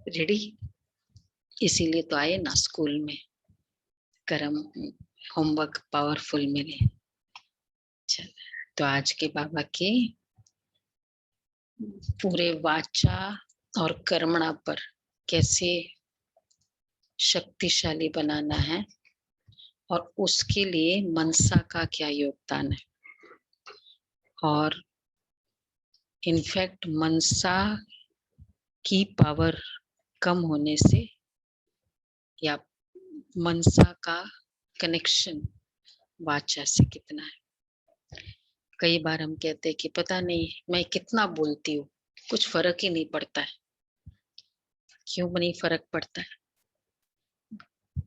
Ready? इसीलिए तो आए ना स्कूल में, कर्म होमवर्क पावरफुल मिले। चल, तो आज के बाबा के पूरे वाचा और कर्मणा पर कैसे शक्तिशाली बनाना है और उसके लिए मनसा का क्या योगदान है। और इनफैक्ट मनसा की पावर कम होने से या मनसा का कनेक्शन वाचा से कितना है। कई बार हम कहते हैं कि पता नहीं मैं कितना बोलती हूँ, कुछ फर्क ही नहीं पड़ता है। क्यों नहीं फर्क पड़ता है?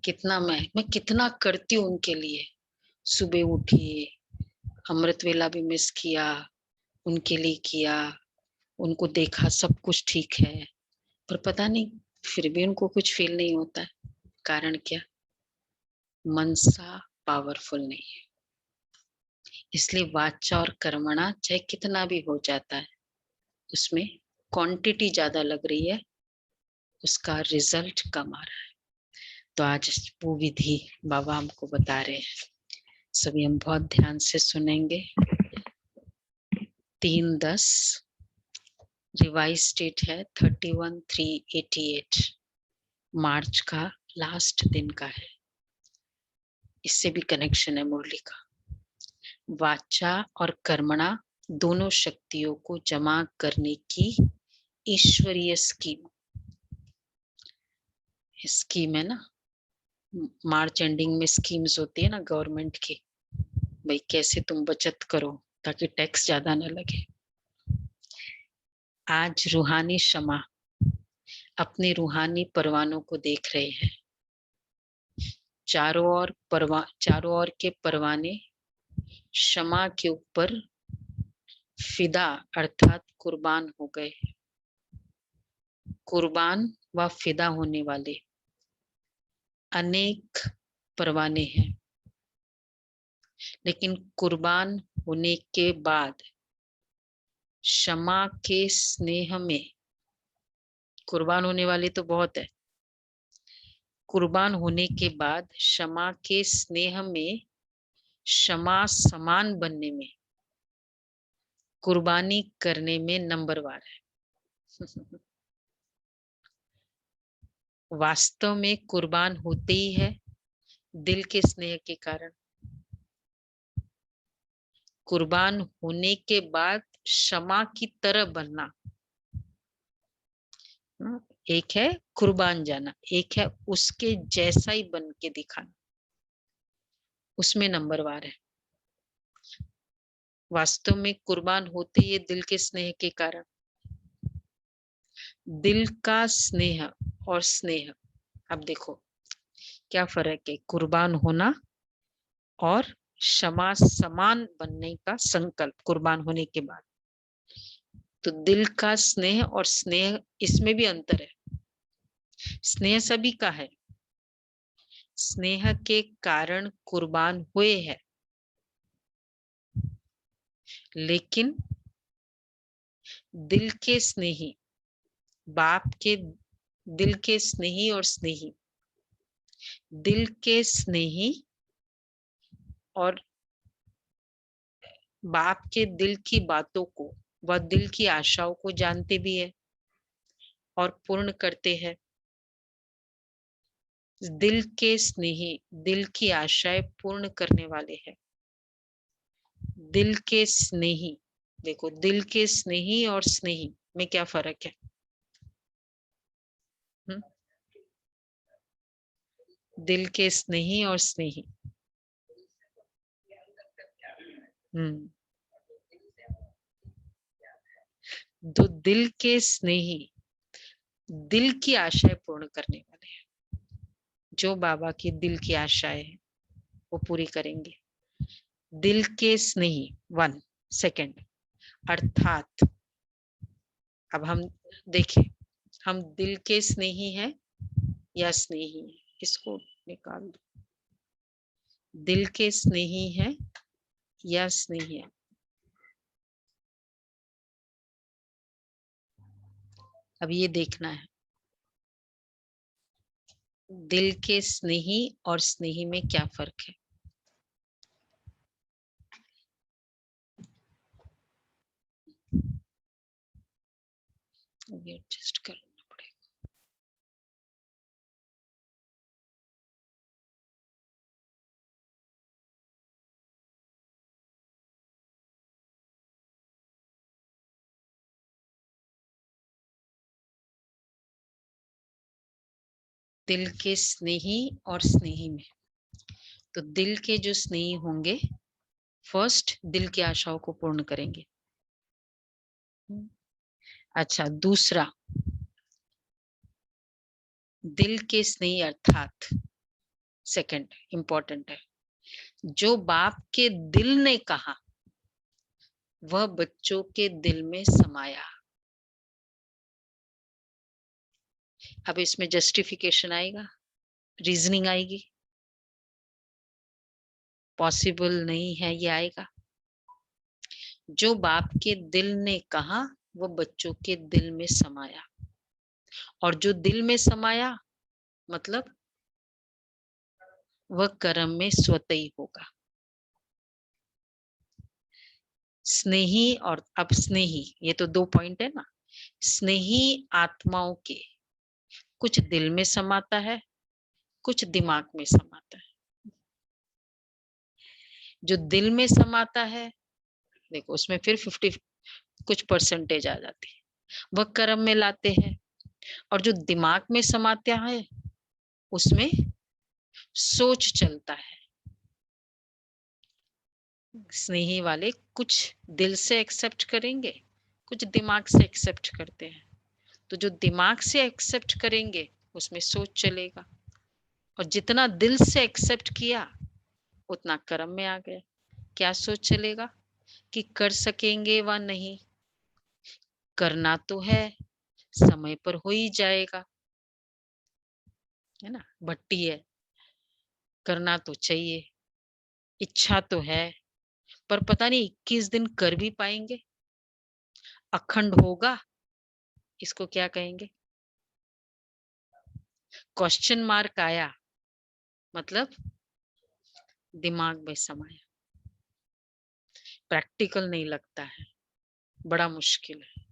कितना मैं कितना करती हूँ उनके लिए। सुबह उठी, अमृत वेला भी मिस किया, उनके लिए किया, उनको देखा, सब कुछ ठीक है, पर पता नहीं फिर भी उनको कुछ फील नहीं होता है। कारण क्या? मनसा पावरफुल नहीं है। इसलिए वाचा और कर्मणा चाहे कितना भी हो जाता है, उसमें क्वांटिटी ज्यादा लग रही है, उसका रिजल्ट कम आ रहा है। तो आज वो विधि बाबा हमको बता रहे हैं, सभी हम बहुत ध्यान से सुनेंगे। 3-10 रिवाइज डेट है 31/3/88, मार्च का लास्ट दिन का है। इससे भी कनेक्शन है मुरली का। वाचा और कर्मणा दोनों शक्तियों को जमा करने की ईश्वरीय स्कीम है ना। मार्च एंडिंग में स्कीम्स होती है ना गवर्नमेंट की, भाई कैसे तुम बचत करो ताकि टैक्स ज्यादा ना लगे। आज रूहानी शमा अपने रूहानी परवानों को देख रहे हैं। चारों ओर के परवाने शमा के ऊपर फिदा अर्थात कुर्बान हो गए। कुर्बान व फिदा होने वाले अनेक परवाने हैं, लेकिन कुर्बान होने के बाद शमा के स्नेह में, कुर्बान होने वाले तो बहुत है, कुर्बान होने के बाद क्षमा के स्नेह में क्षमा समान बनने में, कुर्बानी करने में नंबरवार है। वास्तव में कुर्बान होते ही है दिल के स्नेह के कारण। कुर्बान होने के बाद क्षमा की तरह बनना, एक है कुर्बान जाना, एक है उसके जैसा ही बन के दिखाना, उसमें नंबरवार है। वास्तव में कुर्बान होते ही दिल के स्नेह के कारण। दिल का स्नेह और स्नेह, अब देखो क्या फर्क है, कुर्बान होना और क्षमा समान बनने का संकल्प कुर्बान होने के बाद। तो दिल का स्नेह और स्नेह, इसमें भी अंतर है। स्नेह सभी का है, स्नेह के कारण कुर्बान हुए हैं, लेकिन दिल के स्नेही, बाप के दिल के स्नेही और स्नेही, दिल के स्नेही और बाप के दिल की बातों को व दिल की आशाओं को जानते भी है और पूर्ण करते हैं। दिल के स्नेही दिल की आशाएं पूर्ण करने वाले हैं। दिल के स्नेही, देखो दिल के स्नेही और स्नेही में क्या फर्क है? दिल के स्नेही और स्नेही, तो दिल के स्नेही दिल की आशाएं पूर्ण करने वाले हैं। जो बाबा की दिल की आशाएं हैं वो पूरी करेंगे। दिल के स्नेही 1 सेकंड, अर्थात अब हम देखें, हम दिल के स्नेही हैं या स्नेही हैं, इसको निकाल दो। दिल के स्नेही हैं या स्नेही है? अब ये देखना है। दिल के स्नेही और स्नेही में क्या फर्क है? ये एडजस्ट करना पड़ेगा। दिल के स्नेही और स्नेही में, तो दिल के जो स्नेही होंगे फर्स्ट दिल की आशाओं को पूर्ण करेंगे। अच्छा, दूसरा दिल के स्नेही अर्थात सेकंड इंपॉर्टेंट है, जो बाप के दिल ने कहा वह बच्चों के दिल में समाया। अब इसमें जस्टिफिकेशन आएगा, रीजनिंग आएगी, पॉसिबल नहीं है ये आएगा। जो बाप के दिल ने कहा वो बच्चों के दिल में समाया, और जो दिल में समाया मतलब वह कर्म में स्वतः ही होगा। स्नेही और अब स्नेही, ये तो 2 पॉइंट है ना। स्नेही आत्माओं के कुछ दिल में समाता है, कुछ दिमाग में समाता है। जो दिल में समाता है देखो उसमें फिर 50 कुछ परसेंटेज आ जाती है, वह कर्म में लाते हैं। और जो दिमाग में समाता है उसमें सोच चलता है। स्नेही वाले कुछ दिल से एक्सेप्ट करेंगे, कुछ दिमाग से एक्सेप्ट करते हैं। तो जो दिमाग से एक्सेप्ट करेंगे उसमें सोच चलेगा, और जितना दिल से एक्सेप्ट किया उतना कर्म में आ गया। क्या सोच चलेगा कि कर सकेंगे व नहीं, करना तो है, समय पर हो ही जाएगा, है ना, भट्टी है, करना तो चाहिए, इच्छा तो है, पर पता नहीं 21 दिन कर भी पाएंगे, अखंड होगा, इसको क्या कहेंगे? क्वेश्चन मार्क आया मतलब दिमाग में समाया, प्रैक्टिकल नहीं लगता है, बड़ा मुश्किल है।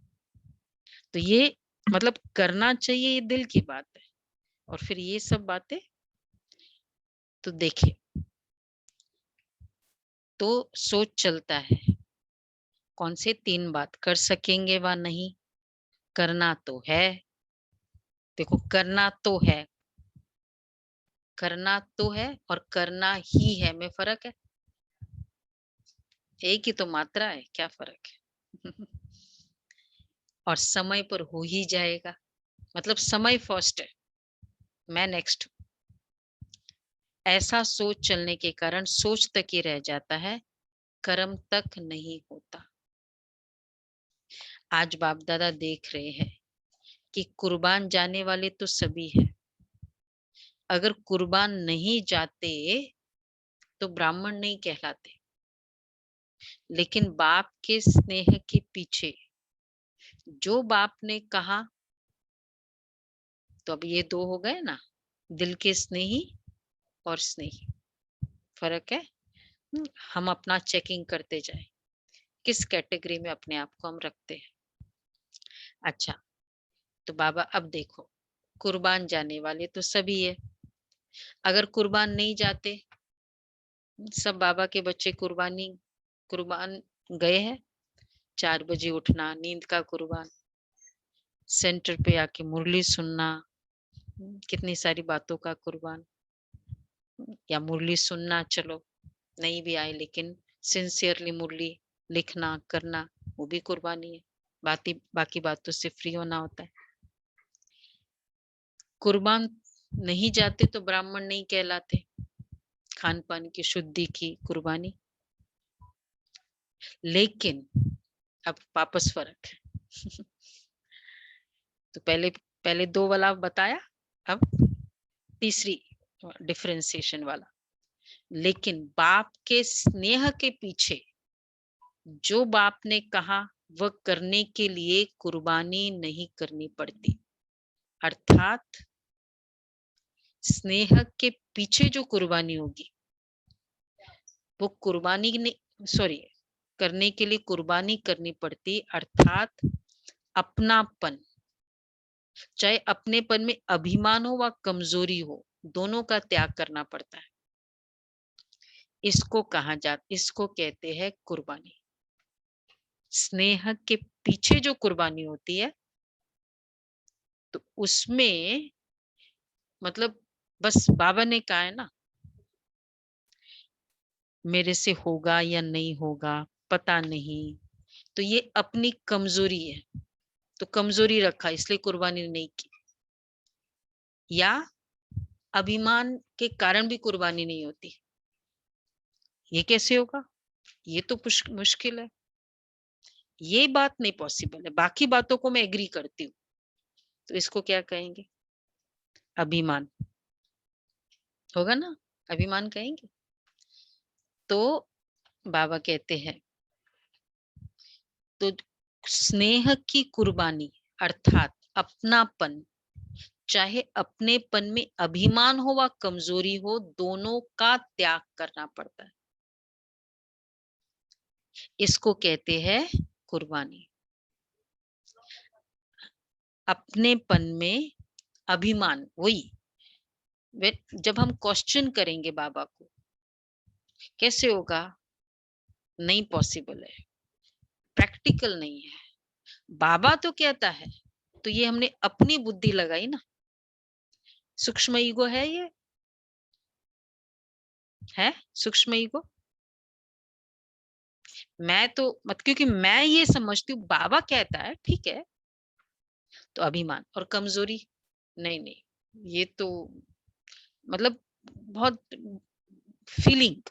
तो ये मतलब करना चाहिए, ये दिल की बात है। और फिर ये सब बातें तो देखिए, तो सोच चलता है कौन से 3 बात, कर सकेंगे व नहीं, करना तो है, देखो करना तो है, करना तो है और करना ही है में फर्क है, एक ही तो मात्रा है, क्या फर्क है? और समय पर हो ही जाएगा मतलब समय फर्स्ट है, मैं नेक्स्ट। ऐसा सोच चलने के कारण सोच तक ही रह जाता है, कर्म तक नहीं होता। आज बाप दादा देख रहे हैं कि कुर्बान जाने वाले तो सभी हैं, अगर कुर्बान नहीं जाते तो ब्राह्मण नहीं कहलाते। लेकिन बाप के स्नेह के पीछे जो बाप ने कहा, तो अब ये 2 हो गए ना, दिल के स्नेही और स्नेही, फर्क है। हम अपना चेकिंग करते जाए किस कैटेगरी में अपने आप को हम रखते हैं। अच्छा, तो बाबा अब देखो, कुर्बान जाने वाले तो सभी है, अगर कुर्बान नहीं जाते, सब बाबा के बच्चे कुर्बान गए हैं, 4 बजे उठना, नींद का कुर्बान, सेंटर पे आके मुरली सुनना, कितनी सारी बातों का कुर्बान, या मुरली सुनना चलो नहीं भी आए लेकिन सिंसियरली मुरली लिखना करना, वो भी कुर्बानी है। बाकी बातों से फ्री होना होता है। कुर्बान नहीं जाते तो ब्राह्मण नहीं कहलाते, खान पान की शुद्धि की कुर्बानी। लेकिन अब वापस फर्क है। तो पहले 2 वाला बताया, अब तीसरी डिफरेंशिएशन वाला। लेकिन बाप के स्नेह के पीछे जो बाप ने कहा वह करने के लिए कुर्बानी नहीं करनी पड़ती, अर्थात स्नेह के पीछे जो कुर्बानी होगी वो कुर्बानी करने के लिए कुर्बानी करनी पड़ती, अर्थात अपनापन। चाहे अपनेपन में अभिमान हो व कमजोरी हो, दोनों का त्याग करना पड़ता है। इसको इसको कहते हैं कुर्बानी। स्नेह के पीछे जो कुर्बानी होती है तो उसमें मतलब बस बाबा ने कहा है ना, मेरे से होगा या नहीं होगा पता नहीं, तो ये अपनी कमजोरी है, तो कमजोरी रखा इसलिए कुर्बानी नहीं की, या अभिमान के कारण भी कुर्बानी नहीं होती। ये कैसे होगा? ये तो मुश्किल है, ये बात नहीं पॉसिबल है। बाकी बातों को मैं एग्री करती हूँ, तो इसको क्या कहेंगे? अभिमान होगा ना, अभिमान कहेंगे। तो बाबा कहते हैं तो स्नेह की कुर्बानी अर्थात अपनापन, चाहे अपनेपन में अभिमान हो व कमजोरी हो, दोनों का त्याग करना पड़ता है। इसको कहते हैं कुर्बानी। अपनेपन में अभिमान, वही जब हम क्वेश्चन करेंगे बाबा को, कैसे होगा? नहीं पॉसिबल है, प्रैक्टिकल नहीं है। बाबा तो कहता है, तो ये हमने अपनी बुद्धि लगाई ना। सूक्ष्म ईगो है, ये है सूक्ष्म ईगो। मैं तो क्योंकि मैं ये समझती हूँ बाबा कहता है ठीक है, तो अभिमान और कमजोरी नहीं नहीं, ये तो मतलब बहुत फीलिंग,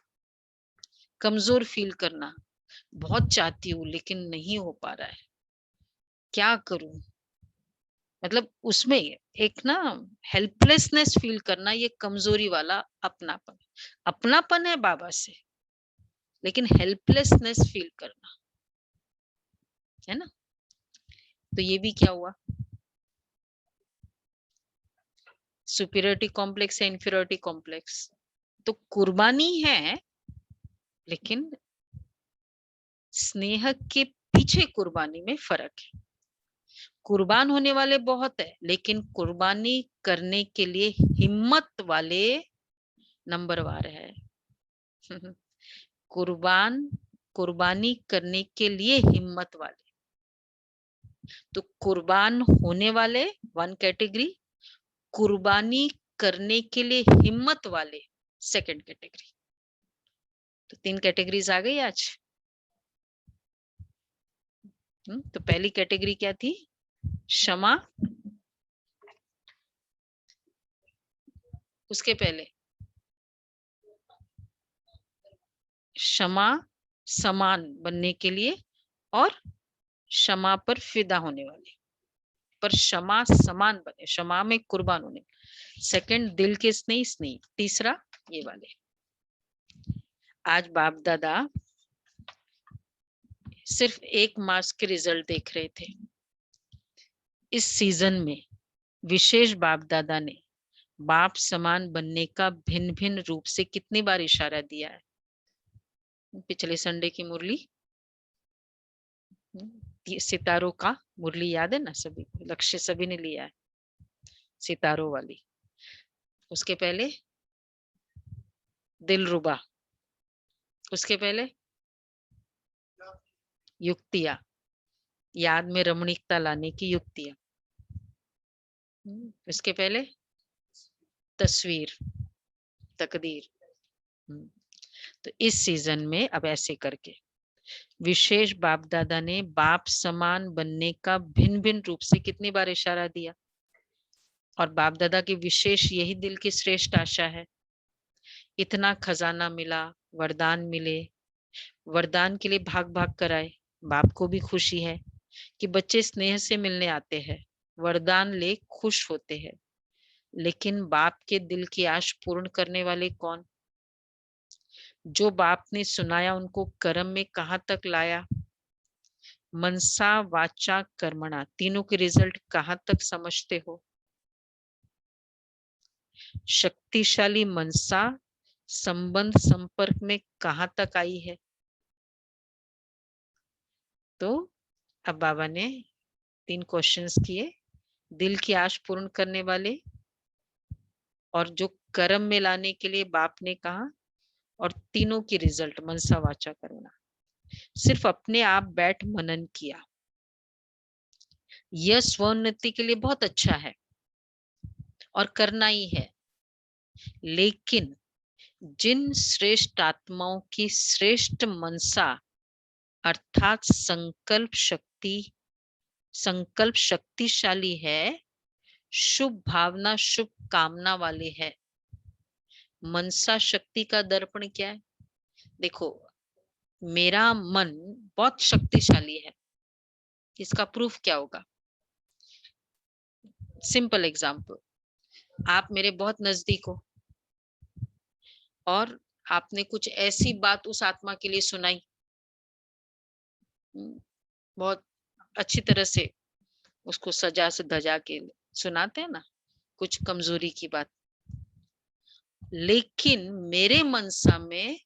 कमजोर फील करना बहुत चाहती हूँ लेकिन नहीं हो पा रहा है, क्या करूं? मतलब उसमें एक ना हेल्पलेसनेस फील करना, ये कमजोरी वाला अपनापन। अपनापन है बाबा से, लेकिन हेल्पलेसनेस फील करना है ना। तो ये भी क्या हुआ? सुपीरियरिटी कॉम्प्लेक्स या इंफीरियरिटी कॉम्प्लेक्स? तो कुर्बानी है, लेकिन स्नेह के पीछे कुर्बानी में फर्क है। कुर्बान होने वाले बहुत है, लेकिन कुर्बानी करने के लिए हिम्मत वाले नंबरवार है। कुर्बानी करने के लिए हिम्मत वाले, तो कुर्बान होने वाले वन कैटेगरी, कुर्बानी करने के लिए हिम्मत वाले सेकंड कैटेगरी। तो 3 कैटेगरीज आ गई आज। तो पहली कैटेगरी क्या थी? क्षमा, उसके पहले क्षमा समान बनने के लिए, और क्षमा पर फिदा होने वाले, पर क्षमा समान बने, क्षमा में कुर्बान होने। सेकंड दिल के स्नेही, तीसरा ये वाले। आज बाप दादा सिर्फ 1 मार्च के रिजल्ट देख रहे थे। इस सीजन में विशेष बाप दादा ने बाप समान बनने का भिन्न भिन्न रूप से कितनी बार इशारा दिया है? पिछले संडे की मुरली, सितारों का मुरली याद है ना सभी को? लक्ष्य सभी ने लिया है, सितारों वाली। उसके पहले दिलरुबा, उसके पहले युक्तियां, याद में रमणीकता लाने की युक्तियां। इसके पहले तस्वीर, तकदीर। तो इस सीजन में अब ऐसे करके विशेष बाप दादा ने बाप समान बनने का भिन्न भिन्न रूप से कितनी बार इशारा दिया, और बाप दादा की विशेष यही दिल की श्रेष्ठ आशा है। इतना खजाना मिला, वरदान मिले, वरदान के लिए भाग भाग कर आए। बाप को भी खुशी है कि बच्चे स्नेह से मिलने आते हैं, वरदान ले खुश होते हैं, लेकिन बाप के दिल की आश पूर्ण करने वाले कौन? जो बाप ने सुनाया उनको कर्म में कहां तक लाया? मनसा वाचा कर्मणा, तीनों के रिजल्ट कहां तक समझते हो? शक्तिशाली मनसा संबंध संपर्क में कहां तक आई है? तो अब बाबा ने 3 क्वेश्चंस किए, दिल की आश पूर्ण करने वाले, और जो कर्म में लाने के लिए बाप ने कहा, और तीनों की रिजल्ट मनसा वाचा कर्मणा। सिर्फ अपने आप बैठ मनन किया, यह स्वोन्नति के लिए बहुत अच्छा है और करना ही है, लेकिन जिन श्रेष्ठ आत्माओं की श्रेष्ठ मनसा अर्थात संकल्प शक्तिशाली है, शुभ भावना शुभ कामना वाले है। मनसा शक्ति का दर्पण क्या है? देखो, मेरा मन बहुत शक्तिशाली है, इसका प्रूफ क्या होगा? सिंपल एग्जाम्पल, आप मेरे बहुत नजदीक हो और आपने कुछ ऐसी बात उस आत्मा के लिए सुनाई, बहुत अच्छी तरह से उसको सजा से धजा के सुनाते हैं ना, कुछ कमजोरी की बात, लेकिन मेरे मनसा में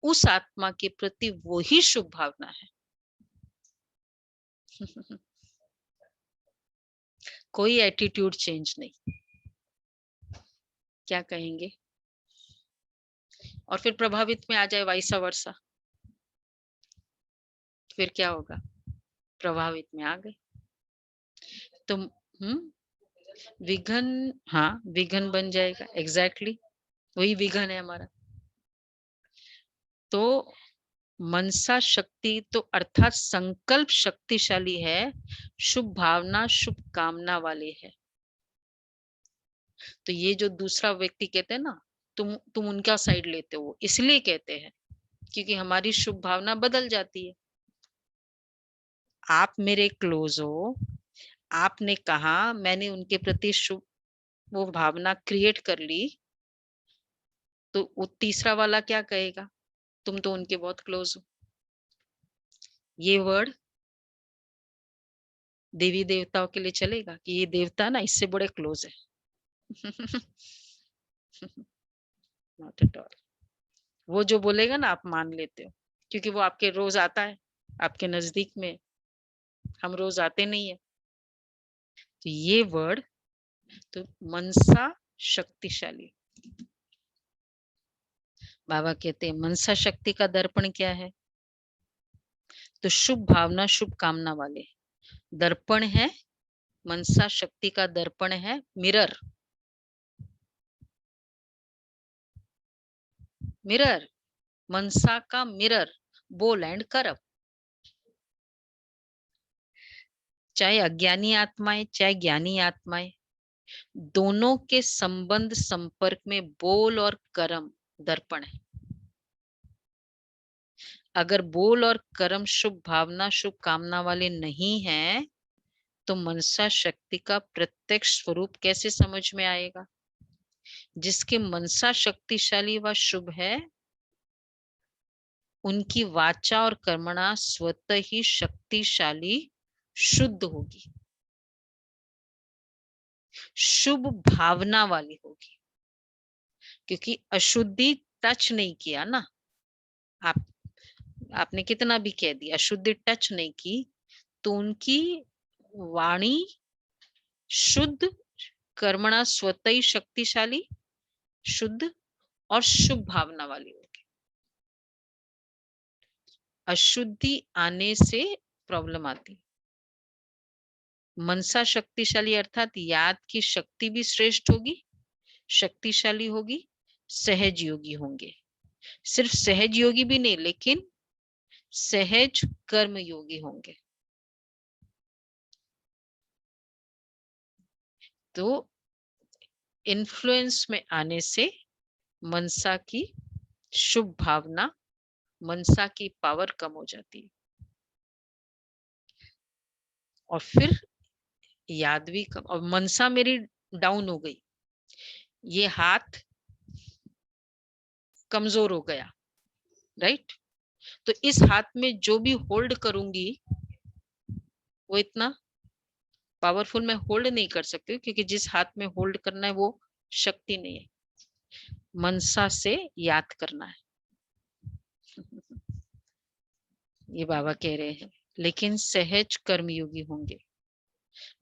उस आत्मा के प्रति वही शुभ भावना है। कोई एटीट्यूड चेंज नहीं। क्या कहेंगे? और फिर प्रभावित में आ जाए वाइसा वर्षा, फिर क्या होगा? प्रभावित में आ गए तो विघन, हाँ विघन बन जाएगा। एग्जैक्टली वही विघन है हमारा। तो मनसा शक्ति तो अर्थात संकल्प शक्तिशाली है, शुभ भावना शुभ कामना वाली है। तो ये जो दूसरा व्यक्ति कहते हैं ना, तुम उनका साइड लेते हो, इसलिए कहते हैं क्योंकि हमारी शुभ भावना बदल जाती है। आप मेरे क्लोज हो, आपने कहा, मैंने उनके प्रति शुभ वो भावना क्रिएट कर ली, तो वो तीसरा वाला क्या कहेगा? तुम तो उनके बहुत क्लोज हो। ये वर्ड देवी देवताओं के लिए चलेगा कि ये देवता ना इससे बड़े क्लोज है? Not at all. वो जो बोलेगा ना आप मान लेते हो, क्योंकि वो आपके रोज आता है, आपके नजदीक में। हम रोज आते नहीं है। तो ये वर्ड तो मनसा शक्तिशाली। बाबा कहते हैं मनसा शक्ति का दर्पण क्या है? तो शुभ भावना शुभ कामना वाले दर्पण है। मनसा शक्ति का दर्पण है मिरर। मिरर, मनसा का मिरर, बोल एंड करब। चाहे अज्ञानी आत्माएं चाहे ज्ञानी आत्माएं, दोनों के संबंध संपर्क में बोल और कर्म दर्पण है। अगर बोल और कर्म शुभ भावना शुभ कामना वाले नहीं हैं, तो मनसा शक्ति का प्रत्यक्ष स्वरूप कैसे समझ में आएगा? जिसके मनसा शक्तिशाली व शुभ है, उनकी वाचा और कर्मणा स्वतः ही शक्तिशाली शुद्ध होगी, शुभ भावना वाली होगी। क्योंकि अशुद्धि टच नहीं किया ना, आपने कितना भी कह दिया, अशुद्धि टच नहीं की, तो उनकी वाणी शुद्ध, कर्मणा स्वतः ही शक्तिशाली शुद्ध और शुभ भावना वाली होगी। अशुद्धि आने से प्रॉब्लम आती। मनसा शक्तिशाली अर्थात याद की शक्ति भी श्रेष्ठ होगी, शक्तिशाली होगी, सहज योगी होंगे। सिर्फ सहज योगी भी नहीं, लेकिन सहज कर्म योगी होंगे। तो इन्फ्लुएंस में आने से मनसा की शुभ भावना, मनसा की पावर कम हो जाती है, और फिर याद भी कम, और मनसा मेरी डाउन हो गई, ये हाथ कमजोर हो गया, राइट? तो इस हाथ में जो भी होल्ड करूंगी वो इतना पावरफुल मैं होल्ड नहीं कर सकती, क्योंकि जिस हाथ में होल्ड करना है वो शक्ति नहीं है, मनसा से याद करना है। ये बाबा कह रहे हैं, लेकिन सहज कर्मयोगी होंगे।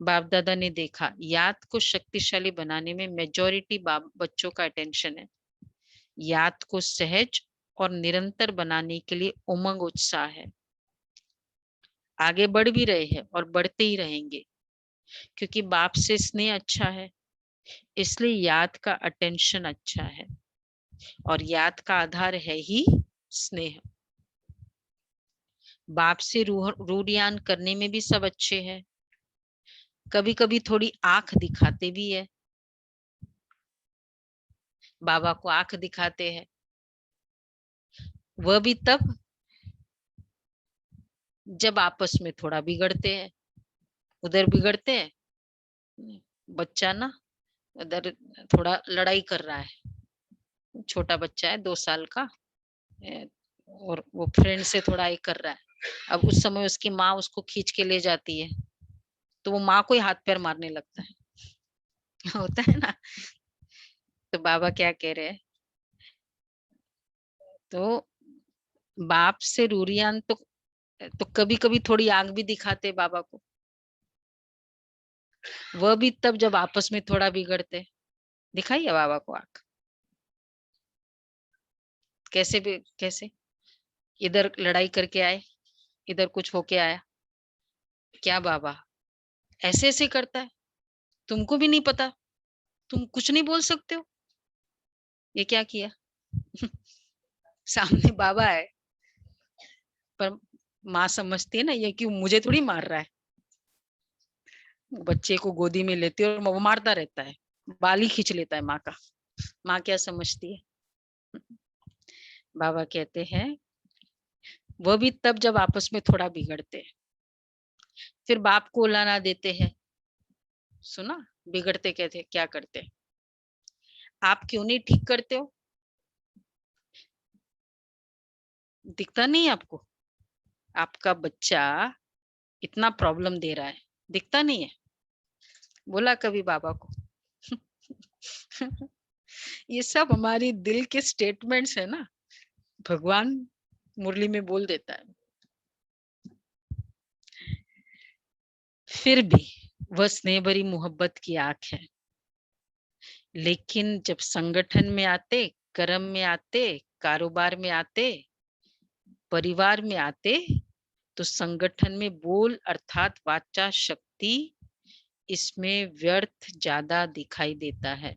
बाप दादा ने देखा याद को शक्तिशाली बनाने में मेजॉरिटी बच्चों का अटेंशन है। याद को सहज और निरंतर बनाने के लिए उमंग उत्साह है। आगे बढ़ भी रहे हैं और बढ़ते ही रहेंगे, क्योंकि बाप से स्नेह अच्छा है, इसलिए याद का अटेंशन अच्छा है, और याद का आधार है ही स्नेह। बाप से रूढ़ियान करने में भी सब अच्छे हैं, कभी कभी थोड़ी आंख दिखाते भी है। बाबा को आंख दिखाते हैं, वह भी तब जब आपस में थोड़ा बिगड़ते हैं। उधर बिगड़ते हैं, बच्चा ना उधर थोड़ा लड़ाई कर रहा है, छोटा बच्चा है 2 साल का, और वो फ्रेंड से थोड़ा ये कर रहा है। अब उस समय उसकी माँ उसको खींच के ले जाती है, तो वो माँ को ही हाथ पैर मारने लगता है। होता है ना। तो बाबा क्या कह रहे हैं, तो बाप से रूरियान तो कभी कभी थोड़ी आंख भी दिखाते बाबा को, वह भी तब जब आपस में थोड़ा बिगड़ते। दिखाइए बाबा को आंख, कैसे भी कैसे, इधर लड़ाई करके आए, इधर कुछ होके आया, क्या बाबा ऐसे ऐसे करता है, तुमको भी नहीं पता, तुम कुछ नहीं बोल सकते हो, ये क्या किया। सामने बाबा है, पर माँ समझती है ना ये क्यों मुझे थोड़ी मार रहा है। बच्चे को गोदी में लेती है और वो मारता रहता है, बाल ही खींच लेता है माँ का। माँ क्या समझती है। बाबा कहते हैं वह भी तब जब आपस में थोड़ा बिगड़ते हैं, फिर बाप को उलाना देते हैं। सुना, बिगड़ते कहते क्या करते, आप क्यों नहीं ठीक करते हो, दिखता नहीं आपको, आपका बच्चा इतना प्रॉब्लम दे रहा है, दिखता नहीं है, बोला कभी बाबा को। ये सब हमारी दिल के स्टेटमेंट्स है ना, भगवान मुरली में बोल देता है। फिर भी वह स्नेह भरी मोहब्बत की आंख है, लेकिन जब संगठन में आते, कर्म में आते, कारोबार में आते, परिवार में आते, तो संगठन में बोल अर्थात वाचा शक्ति, इसमें व्यर्थ ज्यादा दिखाई देता है।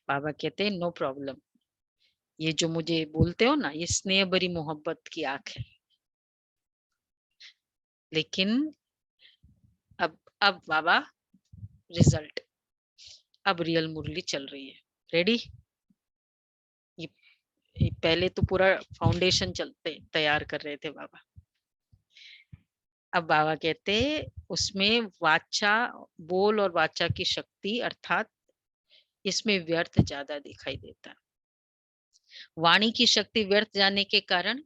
बाबा कहते हैं नो प्रॉब्लम, ये जो मुझे बोलते हो ना, ये स्नेह भरी मोहब्बत की आंख है, लेकिन अब बाबा रिजल्ट, अब रियल मुरली चल रही है। रेडी, ये पहले तो पूरा फाउंडेशन चलते तैयार कर रहे थे बाबा। अब बाबा कहते उसमें वाचा, बोल और वाचा की शक्ति अर्थात इसमें व्यर्थ ज्यादा दिखाई देता है। वाणी की शक्ति व्यर्थ जाने के कारण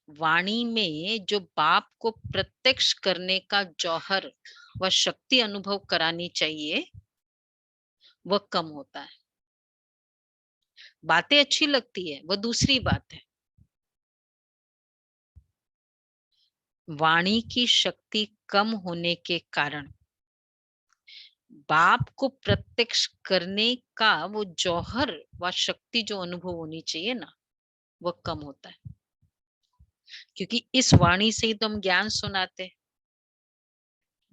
वाणी में जो बाप को प्रत्यक्ष करने का जौहर व शक्ति अनुभव करानी चाहिए, वह कम होता है। बातें अच्छी लगती है, वह दूसरी बात है। वाणी की शक्ति कम होने के कारण बाप को प्रत्यक्ष करने का वो जौहर व शक्ति जो अनुभव होनी चाहिए ना, वह कम होता है। क्योंकि इस वाणी से ही तो हम ज्ञान सुनाते,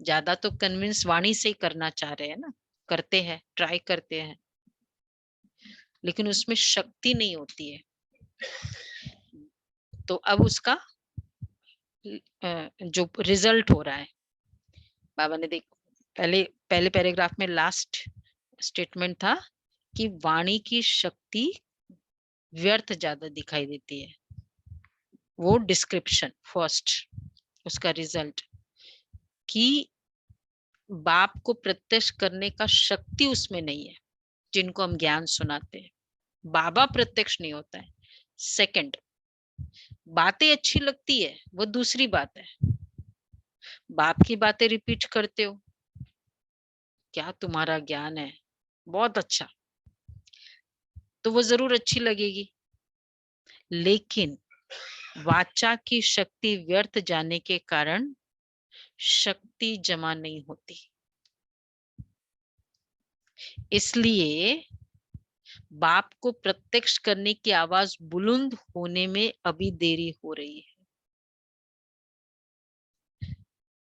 ज्यादा तो कन्विंस वाणी से ही करना चाह रहे हैं ना, करते हैं, ट्राई करते हैं, लेकिन उसमें शक्ति नहीं होती है। तो अब उसका जो रिजल्ट हो रहा है, बाबा ने देख पहले पहले पैराग्राफ में लास्ट स्टेटमेंट था कि वाणी की शक्ति व्यर्थ ज्यादा दिखाई देती है। वो डिस्क्रिप्शन फर्स्ट, उसका रिजल्ट कि बाप को प्रत्यक्ष करने का शक्ति उसमें नहीं है, जिनको हम ज्ञान सुनाते हैं। बाबा प्रत्यक्ष नहीं होता है। सेकंड, बातें अच्छी लगती है, वो दूसरी बात है। बाप की बातें रिपीट करते हो, क्या तुम्हारा ज्ञान है, बहुत अच्छा, तो वो जरूर अच्छी लगेगी, लेकिन वाचा की शक्ति व्यर्थ जाने के कारण शक्ति जमा नहीं होती। इसलिए बाप को प्रत्यक्ष करने की आवाज बुलंद होने में अभी देरी हो रही है।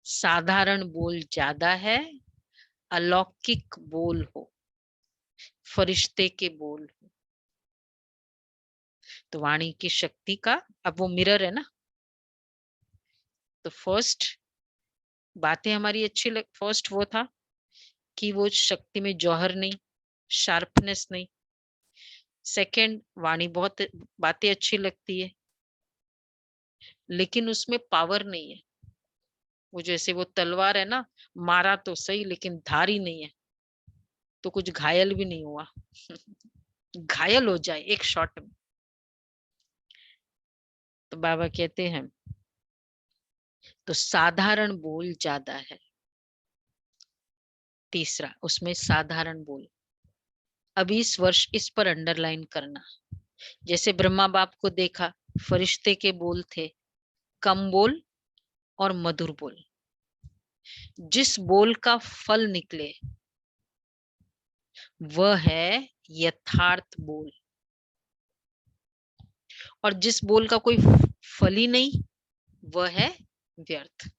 साधारण बोल ज्यादा है, अलौकिक बोल हो, फरिश्ते के बोल हो, तो वाणी की शक्ति का, अब वो मिरर है ना, तो फर्स्ट बातें हमारी अच्छी लग, फर्स्ट वो था कि वो शक्ति में जौहर नहीं, शार्पनेस नहीं। सेकंड, वाणी बहुत बातें अच्छी लगती है, लेकिन उसमें पावर नहीं है। वो जैसे वो तलवार है ना, मारा तो सही लेकिन धारी नहीं है, तो कुछ घायल भी नहीं हुआ। घायल हो जाए एक शॉट में। तो बाबा कहते हैं तो साधारण बोल ज्यादा है। तीसरा उसमें साधारण बोल, अभी इस वर्ष इस पर अंडरलाइन करना। जैसे ब्रह्मा बाप को देखा, फरिश्ते के बोल थे, कम बोल और मधुर बोल। जिस बोल का फल निकले वह है यथार्थ बोल, और जिस बोल का कोई फल ही नहीं वह है व्यर्थ।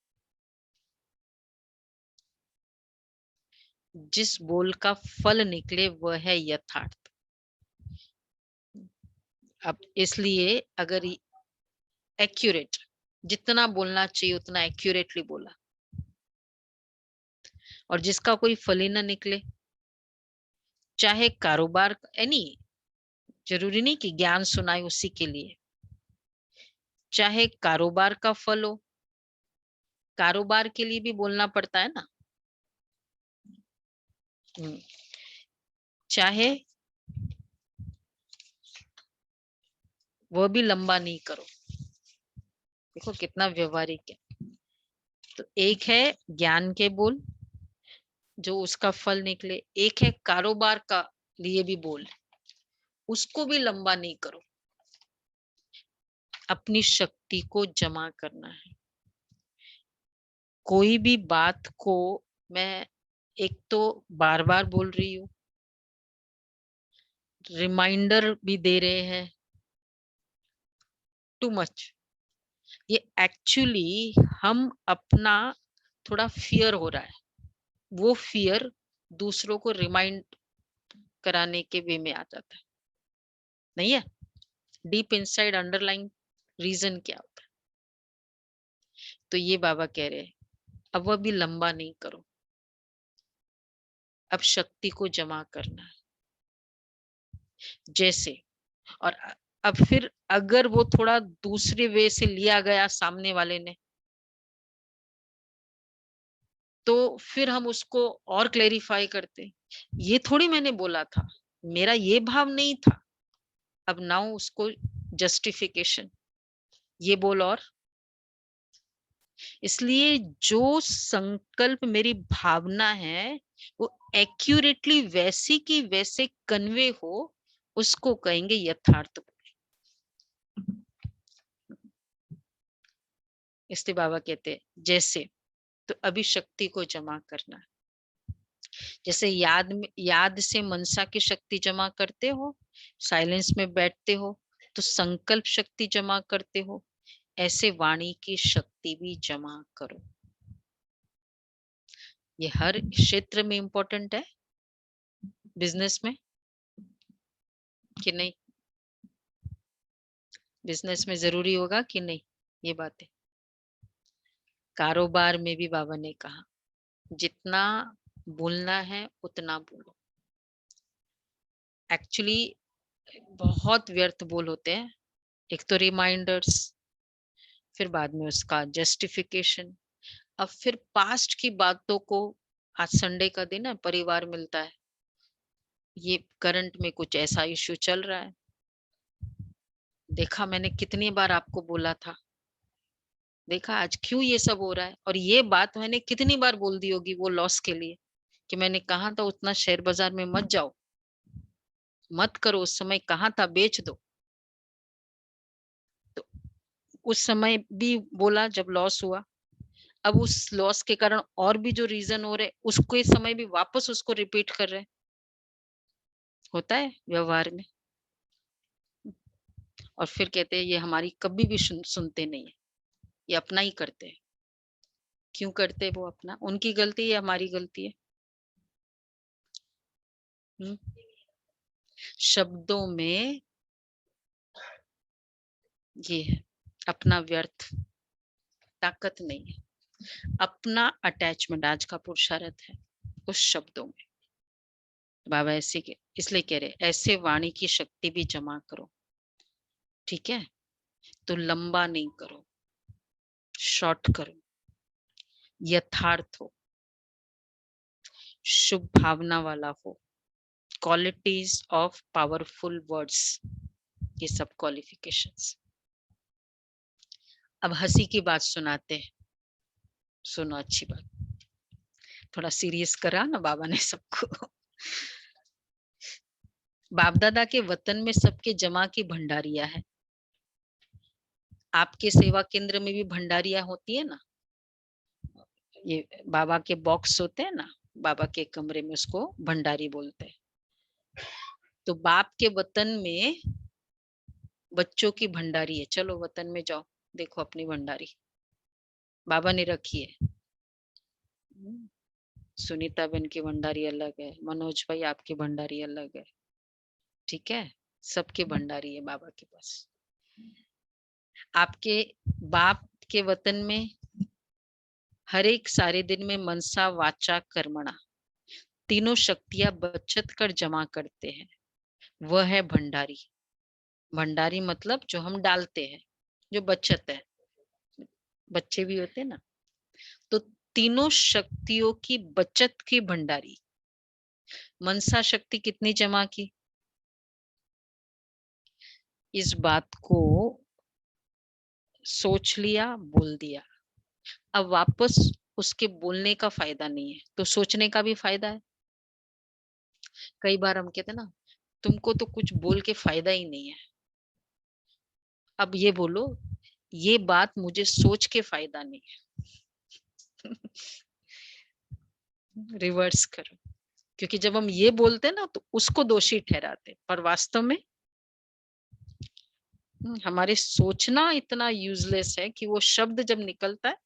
जिस बोल का फल निकले वह है यथार्थ। अब इसलिए अगर एक्यूरेट, जितना बोलना चाहिए उतना एक्यूरेटली बोला, और जिसका कोई फल ही ना निकले, चाहे कारोबार, एनी, जरूरी नहीं कि ज्ञान सुनाए उसी के लिए, चाहे कारोबार का फल हो, कारोबार के लिए भी बोलना पड़ता है ना। चाहे वह भी लंबा नहीं करो। देखो कितना व्यवहारिक है। तो एक है ज्ञान के बोल जो उसका फल निकले, एक है कारोबार का लिए भी बोल, उसको भी लंबा नहीं करो। अपनी शक्ति को जमा करना है। कोई भी बात को मैं एक तो बार बार बोल रही हूँ, रिमाइंडर भी दे रहे हैं, टू मच। ये एक्चुअली हम अपना थोड़ा फियर हो रहा है, वो फियर दूसरों को रिमाइंड कराने के वे में आ जाता है, नहीं है। डीप इनसाइड अंडरलाइन रीजन क्या होता है। तो ये बाबा कह रहे हैं अब वह भी लंबा नहीं करो, अब शक्ति को जमा करना है। जैसे, और अब फिर अगर वो थोड़ा दूसरे वे से लिया गया सामने वाले ने, तो फिर हम उसको और क्लेरिफाई करते, ये थोड़ी मैंने बोला था, मेरा ये भाव नहीं था। अब नाउ उसको जस्टिफिकेशन, ये बोल। और इसलिए जो संकल्प मेरी भावना है वो एक्यूरेटली वैसी की वैसे कन्वे हो, उसको कहेंगे यथार्थ। इसलिए बाबा कहते हैं जैसे, तो अभी शक्ति को जमा करना है। जैसे याद से मनसा की शक्ति जमा करते हो, साइलेंस में बैठते हो तो संकल्प शक्ति जमा करते हो, ऐसे वाणी की शक्ति भी जमा करो। ये हर क्षेत्र में इंपॉर्टेंट है, बिजनेस में कि नहीं, बिजनेस में जरूरी होगा कि नहीं ये बातें। कारोबार में भी बाबा ने कहा जितना बोलना है उतना बोलो। एक्चुअली बहुत व्यर्थ बोल होते हैं, एक तो रिमाइंडर्स, फिर बाद में उसका जस्टिफिकेशन, अब फिर पास्ट की बातों को, आज संडे का दिन है, परिवार मिलता है, ये करंट में कुछ ऐसा इश्यू चल रहा है, देखा मैंने कितनी बार आपको बोला था, देखा आज क्यों ये सब हो रहा है, और ये बात मैंने कितनी बार बोल दी होगी वो लॉस के लिए, कि मैंने कहा था उतना शेयर बाजार में मत जाओ, मत करो, उस समय कहा था बेच दो, तो उस समय भी बोला जब लॉस हुआ। अब उस लॉस के कारण और भी जो रीजन हो रहे उसको इस समय भी वापस उसको रिपीट कर रहे, होता है व्यवहार में। और फिर कहते हैं ये हमारी कभी भी सुनते नहीं है, ये अपना ही करते हैं। क्यों करते हैं वो अपना? उनकी गलती है, हमारी गलती है? शब्दों में ये है, अपना व्यर्थ, ताकत नहीं है, अपना अटैचमेंट आज का पुरुषार्थ है उस शब्दों में। बाबा ऐसे के इसलिए कह रहे ऐसे वाणी की शक्ति भी जमा करो, ठीक है? तो लंबा नहीं करो, शॉर्ट करो, यथार्थ हो, शुभ भावना वाला हो, क्वालिटीज ऑफ पावरफुल वर्ड्स, ये सब क्वालिफिकेशंस। अब हंसी की बात सुनाते हैं, सुनो अच्छी बात, थोड़ा सीरियस करा ना बाबा ने सबको। बाप दादा के वतन में सबके जमा की भंडारिया है। आपके सेवा केंद्र में भी भंडारिया होती है ना, ये बाबा के बॉक्स होते हैं ना, बाबा के कमरे में, उसको भंडारी बोलते हैं। तो बाप के वतन में बच्चों की भंडारी है, चलो वतन में जाओ, देखो अपनी भंडारी बाबा ने रखी है। सुनीता बहन की भंडारी अलग है, मनोज भाई आपकी भंडारी अलग है, ठीक है? सबके भंडारी है बाबा के पास। आपके बाप के वतन में हर एक सारे दिन में मनसा वाचा कर्मणा तीनों शक्तियां बचत कर जमा करते हैं, वह है भंडारी। भंडारी मतलब जो हम डालते हैं, जो बचत है, बच्चे भी होते हैं ना, तो तीनों शक्तियों की बचत की भंडारी। मनसा शक्ति कितनी जमा की? इस बात को सोच लिया, बोल दिया, अब वापस उसके बोलने का फायदा नहीं है, तो सोचने का भी फायदा है। कई बार हम कहते हैं ना तुमको तो कुछ बोल के फायदा ही नहीं है, अब ये बोलो ये बात मुझे सोच के फायदा नहीं है। रिवर्स करो, क्योंकि जब हम ये बोलते हैं ना तो उसको दोषी ठहराते, पर वास्तव में हमारे सोचना इतना यूजलेस है कि वो शब्द जब निकलता है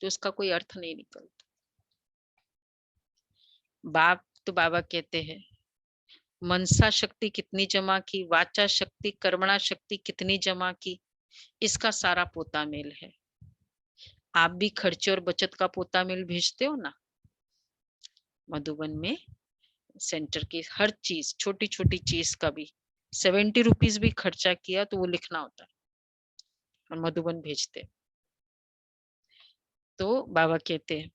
तो उसका कोई अर्थ नहीं निकलता। बाप तो बाबा कहते हैं मनसा शक्ति कितनी जमा की, वाचा शक्ति कर्मणा शक्ति कितनी जमा की, इसका सारा पोता मेल है। आप भी खर्चे और बचत का पोता मेल भेजते हो ना, मधुबन में सेंटर की हर चीज, छोटी छोटी चीज का भी 70 रुपीज भी खर्चा किया तो वो लिखना होता है और मधुबन भेजते। तो बाबा कहते हैं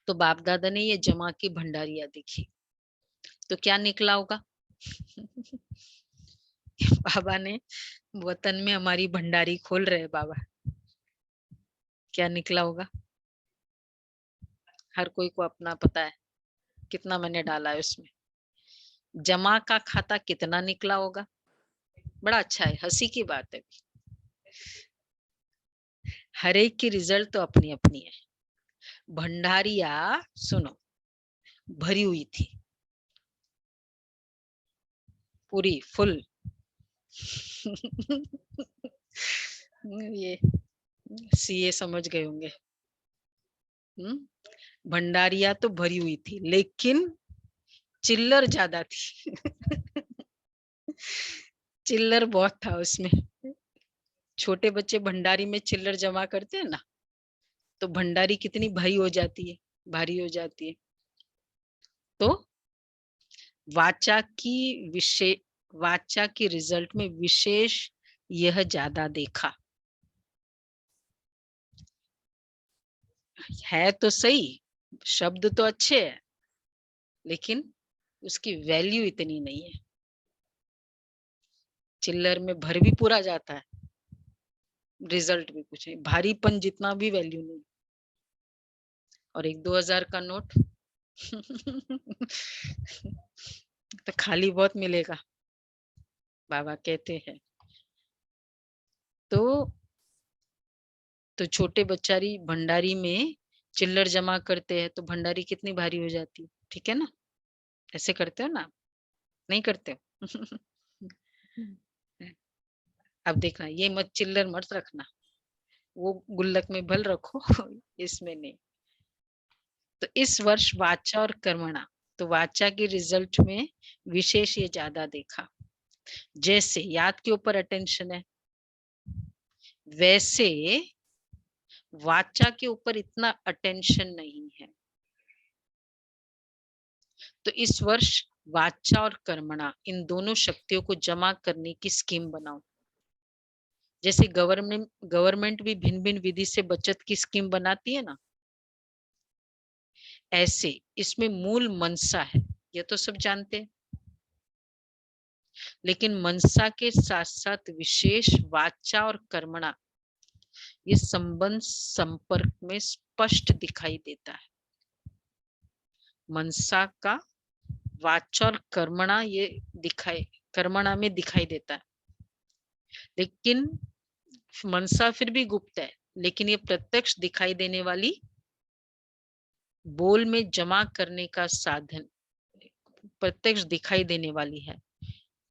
तो बाप दादा ने ये जमा की भंडारिया देखी तो क्या निकला होगा? बाबा ने वतन में हमारी भंडारी खोल रहे बाबा, क्या निकला होगा? हर कोई को अपना पता है कितना मैंने डाला है उसमें, जमा का खाता कितना निकला होगा? बड़ा अच्छा है, हंसी की बात है। हर एक की रिजल्ट तो अपनी अपनी है। भंडारिया सुनो भरी हुई थी, पूरी फुल। ये सीए समझ गए होंगे। भंडारिया तो भरी हुई थी लेकिन चिल्लर ज्यादा थी। चिल्लर बहुत था उसमें। छोटे बच्चे भंडारी में चिल्लर जमा करते हैं ना, तो भंडारी कितनी भारी हो जाती है, भारी हो जाती है। तो वाचा की विशेष, वाचा की रिजल्ट में विशेष यह ज्यादा देखा है, तो सही शब्द तो अच्छे है लेकिन उसकी वैल्यू इतनी नहीं है। चिल्लर में भर भी पूरा जाता है, रिजल्ट भी कुछ नहीं, भारीपन जितना भी वैल्यू नहीं। और एक 2000 का नोट तो खाली बहुत मिलेगा, बाबा कहते हैं। तो छोटे बच्चारी भंडारी में चिल्लर जमा करते हैं तो भंडारी कितनी भारी हो जाती है, ठीक है ना? ऐसे करते हो ना? नहीं करते हो? अब देखना, ये मत चिल्लर मत रखना, वो गुल्लक में भल रखो, इसमें नहीं। तो इस वर्ष वाचा और कर्मणा, तो वाचा के रिजल्ट में विशेष ये ज्यादा देखा। जैसे याद के ऊपर अटेंशन है, वैसे वाचा के ऊपर इतना अटेंशन नहीं है। तो इस वर्ष वाचा और कर्मणा इन दोनों शक्तियों को जमा करने की स्कीम बनाओ। जैसे गवर्नमेंट भी भिन्न भिन्न विधि से बचत की स्कीम बनाती है ना, ऐसे इसमें मूल मनसा है, ये तो सब जानते हैं। लेकिन मनसा के साथ साथ विशेष वाचा और कर्मणा, ये संबंध संपर्क में स्पष्ट दिखाई देता है। मनसा का वाचा और कर्मणा ये कर्मणा में दिखाई देता है। लेकिन मनसा फिर भी गुप्त है, लेकिन ये प्रत्यक्ष दिखाई देने वाली बोल में जमा करने का साधन, प्रत्यक्ष दिखाई देने वाली है।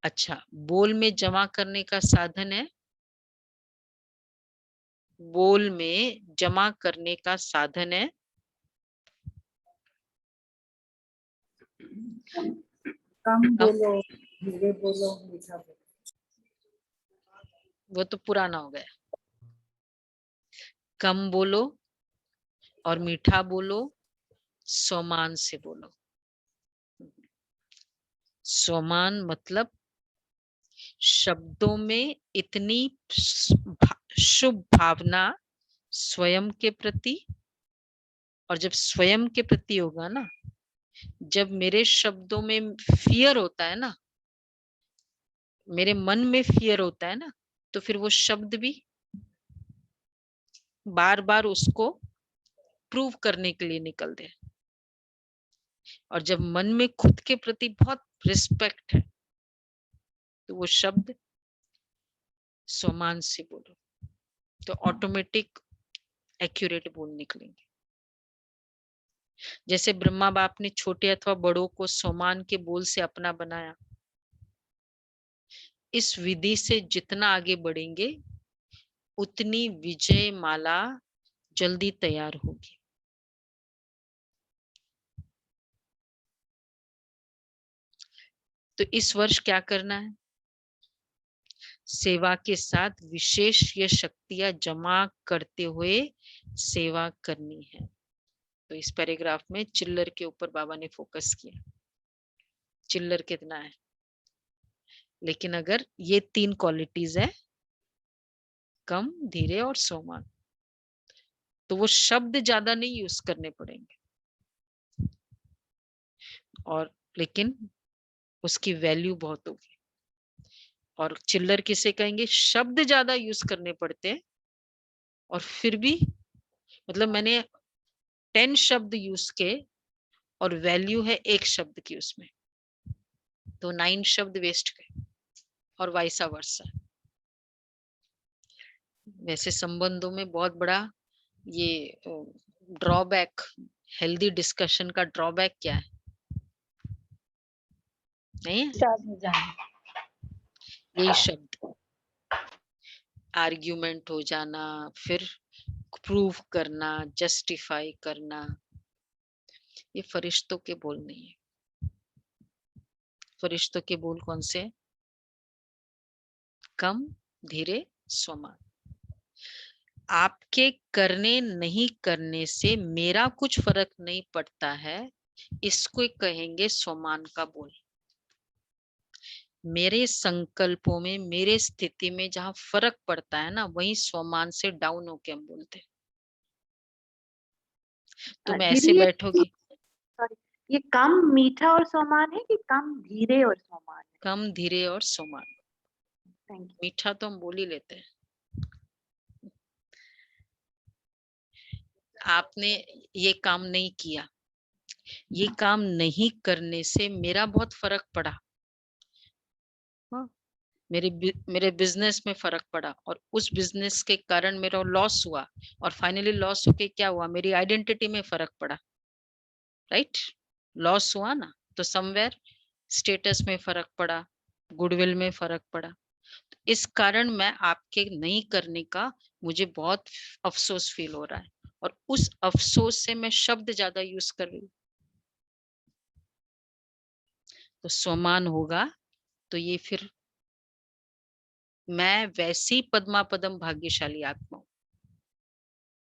अच्छा, बोल में जमा करने का साधन है, बोल में जमा करने का साधन है कम बोलो, धीरे बोलो, मीठा बोलो। वो तो पुराना हो गया। कम बोलो और मीठा बोलो, सोमान से बोलो। सोमान मतलब शब्दों में इतनी शुभ भावना स्वयं के प्रति, और जब स्वयं के प्रति होगा ना, जब मेरे शब्दों में फियर होता है ना, मेरे मन में फियर होता है ना, तो फिर वो शब्द भी बार बार उसको प्रूव करने के लिए निकलते हैं। और जब मन में खुद के प्रति बहुत रिस्पेक्ट है, तो वो शब्द सम्मान से बोलो, तो ऑटोमेटिक एक्यूरेट बोल निकलेंगे। जैसे ब्रह्मा बाप ने छोटे अथवा बड़ों को सम्मान के बोल से अपना बनाया, इस विधि से जितना आगे बढ़ेंगे उतनी विजय माला जल्दी तैयार होगी। तो इस वर्ष क्या करना है? सेवा के साथ विशेष ये शक्तियां जमा करते हुए सेवा करनी है। तो इस पैराग्राफ में चिल्लर के ऊपर बाबा ने फोकस किया, चिल्लर कितना है। लेकिन अगर ये 3 क्वालिटीज है, कम, धीरे और सोमान, तो वो शब्द ज्यादा नहीं यूज करने पड़ेंगे, और लेकिन उसकी वैल्यू बहुत होगी। और चिल्लर किसे कहेंगे? शब्द ज्यादा यूज करने पड़ते हैं और फिर भी मतलब मैंने 10 शब्द यूज के और वैल्यू है 1 शब्द की उसमें, तो 9 शब्द वेस्ट गए, और वाइसा वर्सा। वैसे संबंधों में बहुत बड़ा ये ड्रॉबैक, हेल्दी डिस्कशन का ड्रॉबैक क्या है? नहीं है? यही शब्द, आर्ग्यूमेंट हो जाना, फिर प्रूव करना, जस्टिफाई करना, ये फरिश्तों के बोल नहीं है। फरिश्तों के बोल कौन से? कम, धीरे, स्वमान। आपके करने नहीं करने से मेरा कुछ फर्क नहीं पड़ता है, इसको कहेंगे स्वमान का बोल। मेरे संकल्पों में, मेरे स्थिति में जहां फर्क पड़ता है ना, वहीं स्वमान से डाउन होके हम बोलते हैं। तुम ऐसे बैठोगी, ये कम, मीठा और सोमान है कि कम, धीरे और सोमान है? कम, धीरे और सोमान। Thank you. मीठा तो हम बोल ही लेते हैं। आपने ये काम नहीं किया, ये काम नहीं करने से मेरा बहुत फर्क पड़ा। हाँ, मेरे बिजनेस में फर्क पड़ा और उस बिजनेस के कारण मेरा लॉस हुआ और फाइनली लॉस होके क्या हुआ, मेरी आइडेंटिटी में फर्क पड़ा। राइट, लॉस हुआ ना, तो समवेयर स्टेटस में फर्क पड़ा, गुडविल में फर्क पड़ा। इस कारण मैं आपके नहीं करने का मुझे बहुत अफसोस फील हो रहा है और उस अफसोस से मैं शब्द ज्यादा यूज कर रही हूँ। तो स्वमान होगा तो ये फिर मैं वैसी पद्मा पदम भाग्यशाली आत्मा हूं।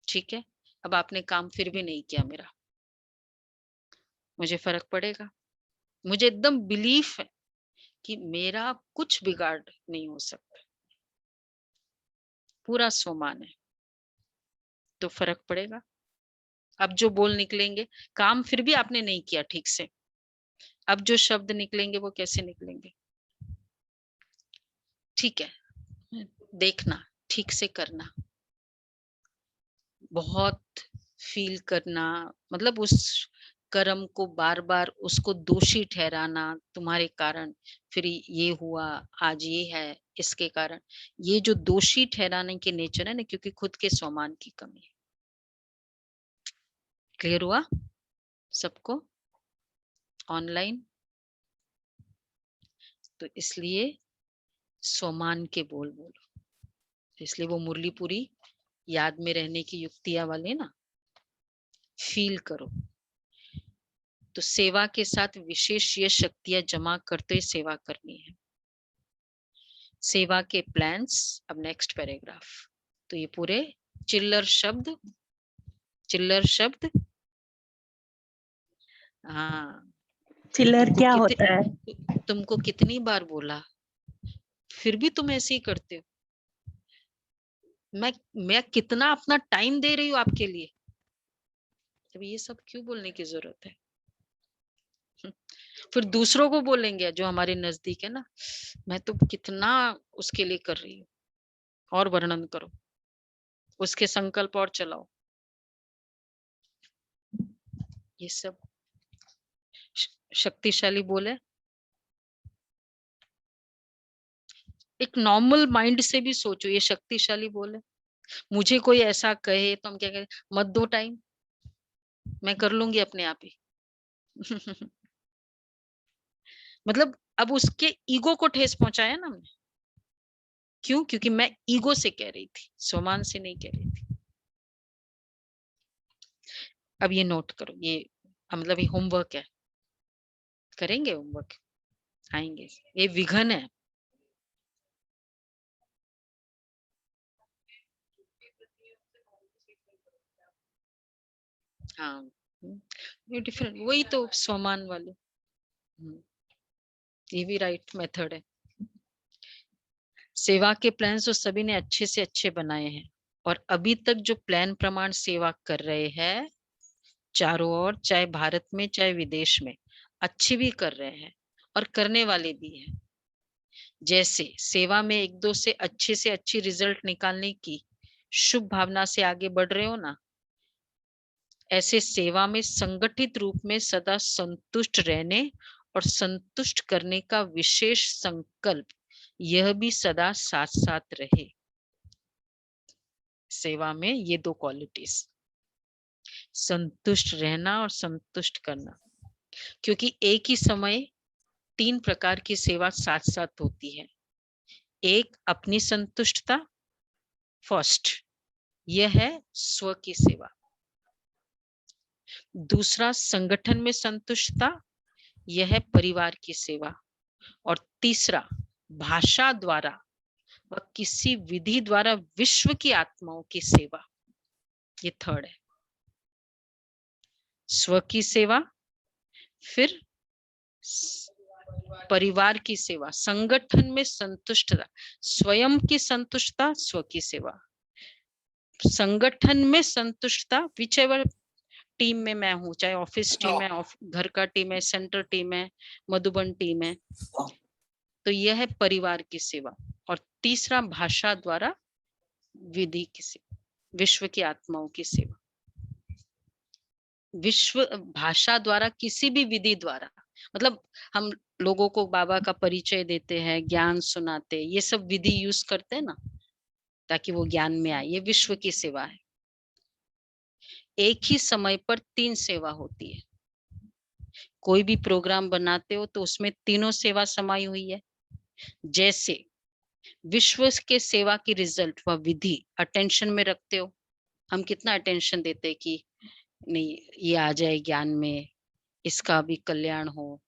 ठीक है, अब आपने काम फिर भी नहीं किया मेरा, मुझे फर्क पड़ेगा। मुझे एकदम बिलीफ है कि मेरा कुछ बिगाड़ नहीं हो सकता, पूरा स्वमान है, तो फर्क पड़ेगा। अब जो बोल निकलेंगे, काम फिर भी आपने नहीं किया ठीक से, अब जो शब्द निकलेंगे वो कैसे निकलेंगे? ठीक है, देखना, ठीक से करना, बहुत फील करना, मतलब उस कर्म को बार बार उसको दोषी ठहराना, तुम्हारे कारण फिर ये हुआ, आज ये है, इसके कारण। ये जो दोषी ठहराने के नेचर है ना, क्योंकि खुद के स्वमान की कमी है। क्लियर हुआ सबको ऑनलाइन? तो इसलिए स्वमान के बोल बोलो, इसलिए वो मुरली पूरी याद में रहने की युक्तियां वाले ना, फील करो। तो सेवा के साथ विशेष ये शक्तियां जमा करते सेवा करनी है। सेवा के प्लान्स, अब नेक्स्ट पैराग्राफ। तो ये पूरे चिल्लर शब्द, चिल्लर शब्द, हाँ, चिल्लर क्या होता है? तुमको कितनी बार बोला, फिर भी तुम ऐसे ही करते हो। मैं कितना अपना टाइम दे रही हूँ आपके लिए, तब ये सब क्यों बोलने की जरूरत है? फिर दूसरों को बोलेंगे जो हमारे नजदीक है ना, मैं तो कितना उसके लिए कर रही हूँ, और वर्णन करो, उसके संकल्प और चलाओ। ये सब शक्तिशाली बोले, एक नॉर्मल माइंड से भी सोचो, ये शक्तिशाली बोले। मुझे कोई ऐसा कहे तो हम क्या कहें, मत दो टाइम, मैं कर लूंगी अपने आप ही। मतलब अब उसके ईगो को ठेस पहुंचाया ना हमने। क्यों? क्योंकि मैं ईगो से कह रही थी, स्वमान से नहीं कह रही थी। अब ये नोट करो, ये मतलब ये होमवर्क है, करेंगे होमवर्क, आएंगे, ये विघन है। हाँ, ये डिफरेंट, वही तो स्वमान वाले। ये भी राइट मेथड है। सेवा के प्लान तो सभी ने अच्छे से अच्छे बनाए हैं, और अभी तक जो प्लान प्रमाण सेवा कर रहे हैं चारों ओर, चाहे भारत में चाहे विदेश में, अच्छे भी कर रहे हैं और करने वाले भी हैं। जैसे सेवा में एक दो से अच्छी रिजल्ट निकालने की शुभ भावना से आगे बढ़ रहे हो ना, ऐसे सेवा में संगठित रूप में सदा संतुष्ट रहने और संतुष्ट करने का विशेष संकल्प, यह भी सदा साथ साथ रहे। सेवा में ये दो क्वालिटीज, संतुष्ट रहना और संतुष्ट करना, क्योंकि एक ही समय तीन प्रकार की सेवा साथ साथ होती है। एक अपनी संतुष्टता, फर्स्ट, यह है स्व की सेवा। दूसरा संगठन में संतुष्टता, यह है परिवार की सेवा। और तीसरा भाषा द्वारा व किसी विधि द्वारा विश्व की आत्माओं की सेवा, ये थर्ड है। स्व की सेवा, फिर परिवार की सेवा, संगठन में संतुष्टता, स्वयं की संतुष्टता, स्व की सेवा, संगठन में संतुष्टता, विच एवर टीम में मैं हूँ, चाहे ऑफिस टीम है, घर का टीम है, सेंटर टीम है, मधुबन टीम है, तो यह है परिवार की सेवा। और तीसरा भाषा द्वारा विधि की सेवा, विश्व की आत्माओं की सेवा। विश्व भाषा द्वारा, किसी भी विधि द्वारा, मतलब हम लोगों को बाबा का परिचय देते हैं, ज्ञान सुनाते, ये सब विधि यूज करते हैं ना, ताकि वो ज्ञान में आए। ये विश्व की सेवा है। एक ही समय पर 3 सेवा होती है। कोई भी प्रोग्राम बनाते हो तो उसमें तीनों सेवा समाई हुई है। जैसे विश्व के सेवा की रिजल्ट व विधि अटेंशन में रखते हो, हम कितना अटेंशन देते हैं कि नहीं ये आ जाए ज्ञान में, इसका भी कल्याण हो,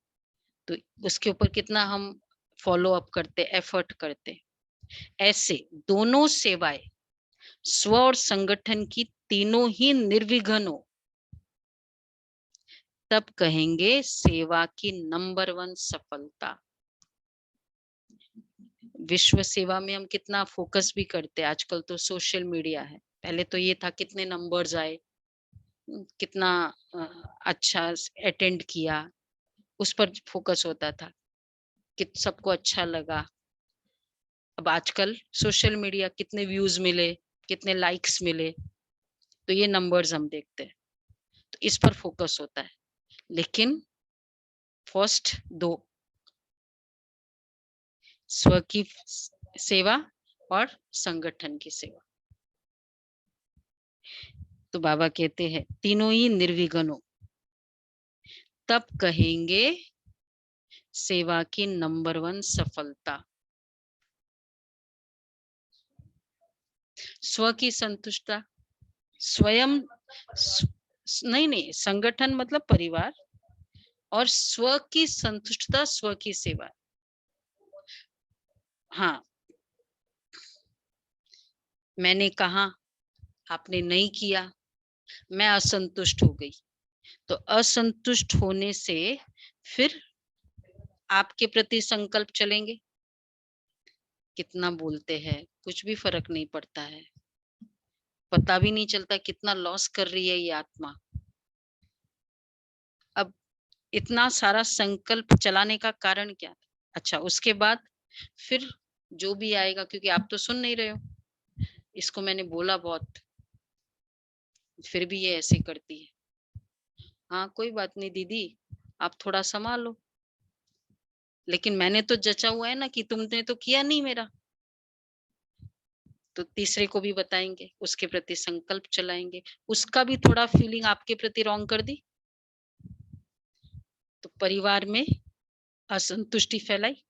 तो उसके ऊपर कितना हम फॉलो अप करते, एफर्ट करते। ऐसे दोनों सेवाएं स्व और संगठन की तीनों ही निर्विघ्न हो, तब कहेंगे सेवा की नंबर 1 सफलता। विश्व सेवा में हम कितना फोकस भी करते हैं। आजकल तो सोशल मीडिया है, पहले तो ये था कितने नंबर्स आए, कितना अच्छा अटेंड किया, उस पर फोकस होता था कि सबको अच्छा लगा। अब आजकल सोशल मीडिया, कितने व्यूज मिले, कितने लाइक्स मिले, तो ये नंबर्स हम देखते हैं, तो इस पर फोकस होता है। लेकिन फर्स्ट 2, स्व की सेवा और संगठन की सेवा। तो बाबा कहते हैं तीनों ही निर्विघ्न हो, तब कहेंगे सेवा की नंबर 1 सफलता। स्व की संतुष्टता, स्वयं नहीं, संगठन मतलब परिवार, और स्व की संतुष्टता, स्व की सेवा। हाँ, मैंने कहा, आपने नहीं किया, मैं असंतुष्ट हो गई, तो असंतुष्ट होने से फिर आपके प्रति संकल्प चलेंगे। कितना बोलते हैं, कुछ भी फर्क नहीं पड़ता है, पता भी नहीं चलता कितना लॉस कर रही है ये आत्मा। अब इतना सारा संकल्प चलाने का कारण क्या? अच्छा, उसके बाद फिर जो भी आएगा, क्योंकि आप तो सुन नहीं रहे हो, इसको मैंने बोला बहुत, फिर भी ये ऐसे करती है। हाँ कोई बात नहीं दीदी, आप थोड़ा संभालो, लेकिन मैंने तो जचा हुआ है ना कि तुमने तो किया नहीं मेरा। तो तीसरे को भी बताएंगे, उसके प्रति संकल्प चलाएंगे, उसका भी थोड़ा फीलिंग आपके प्रति रॉन्ग कर दी, तो परिवार में असंतुष्टि फैलाई।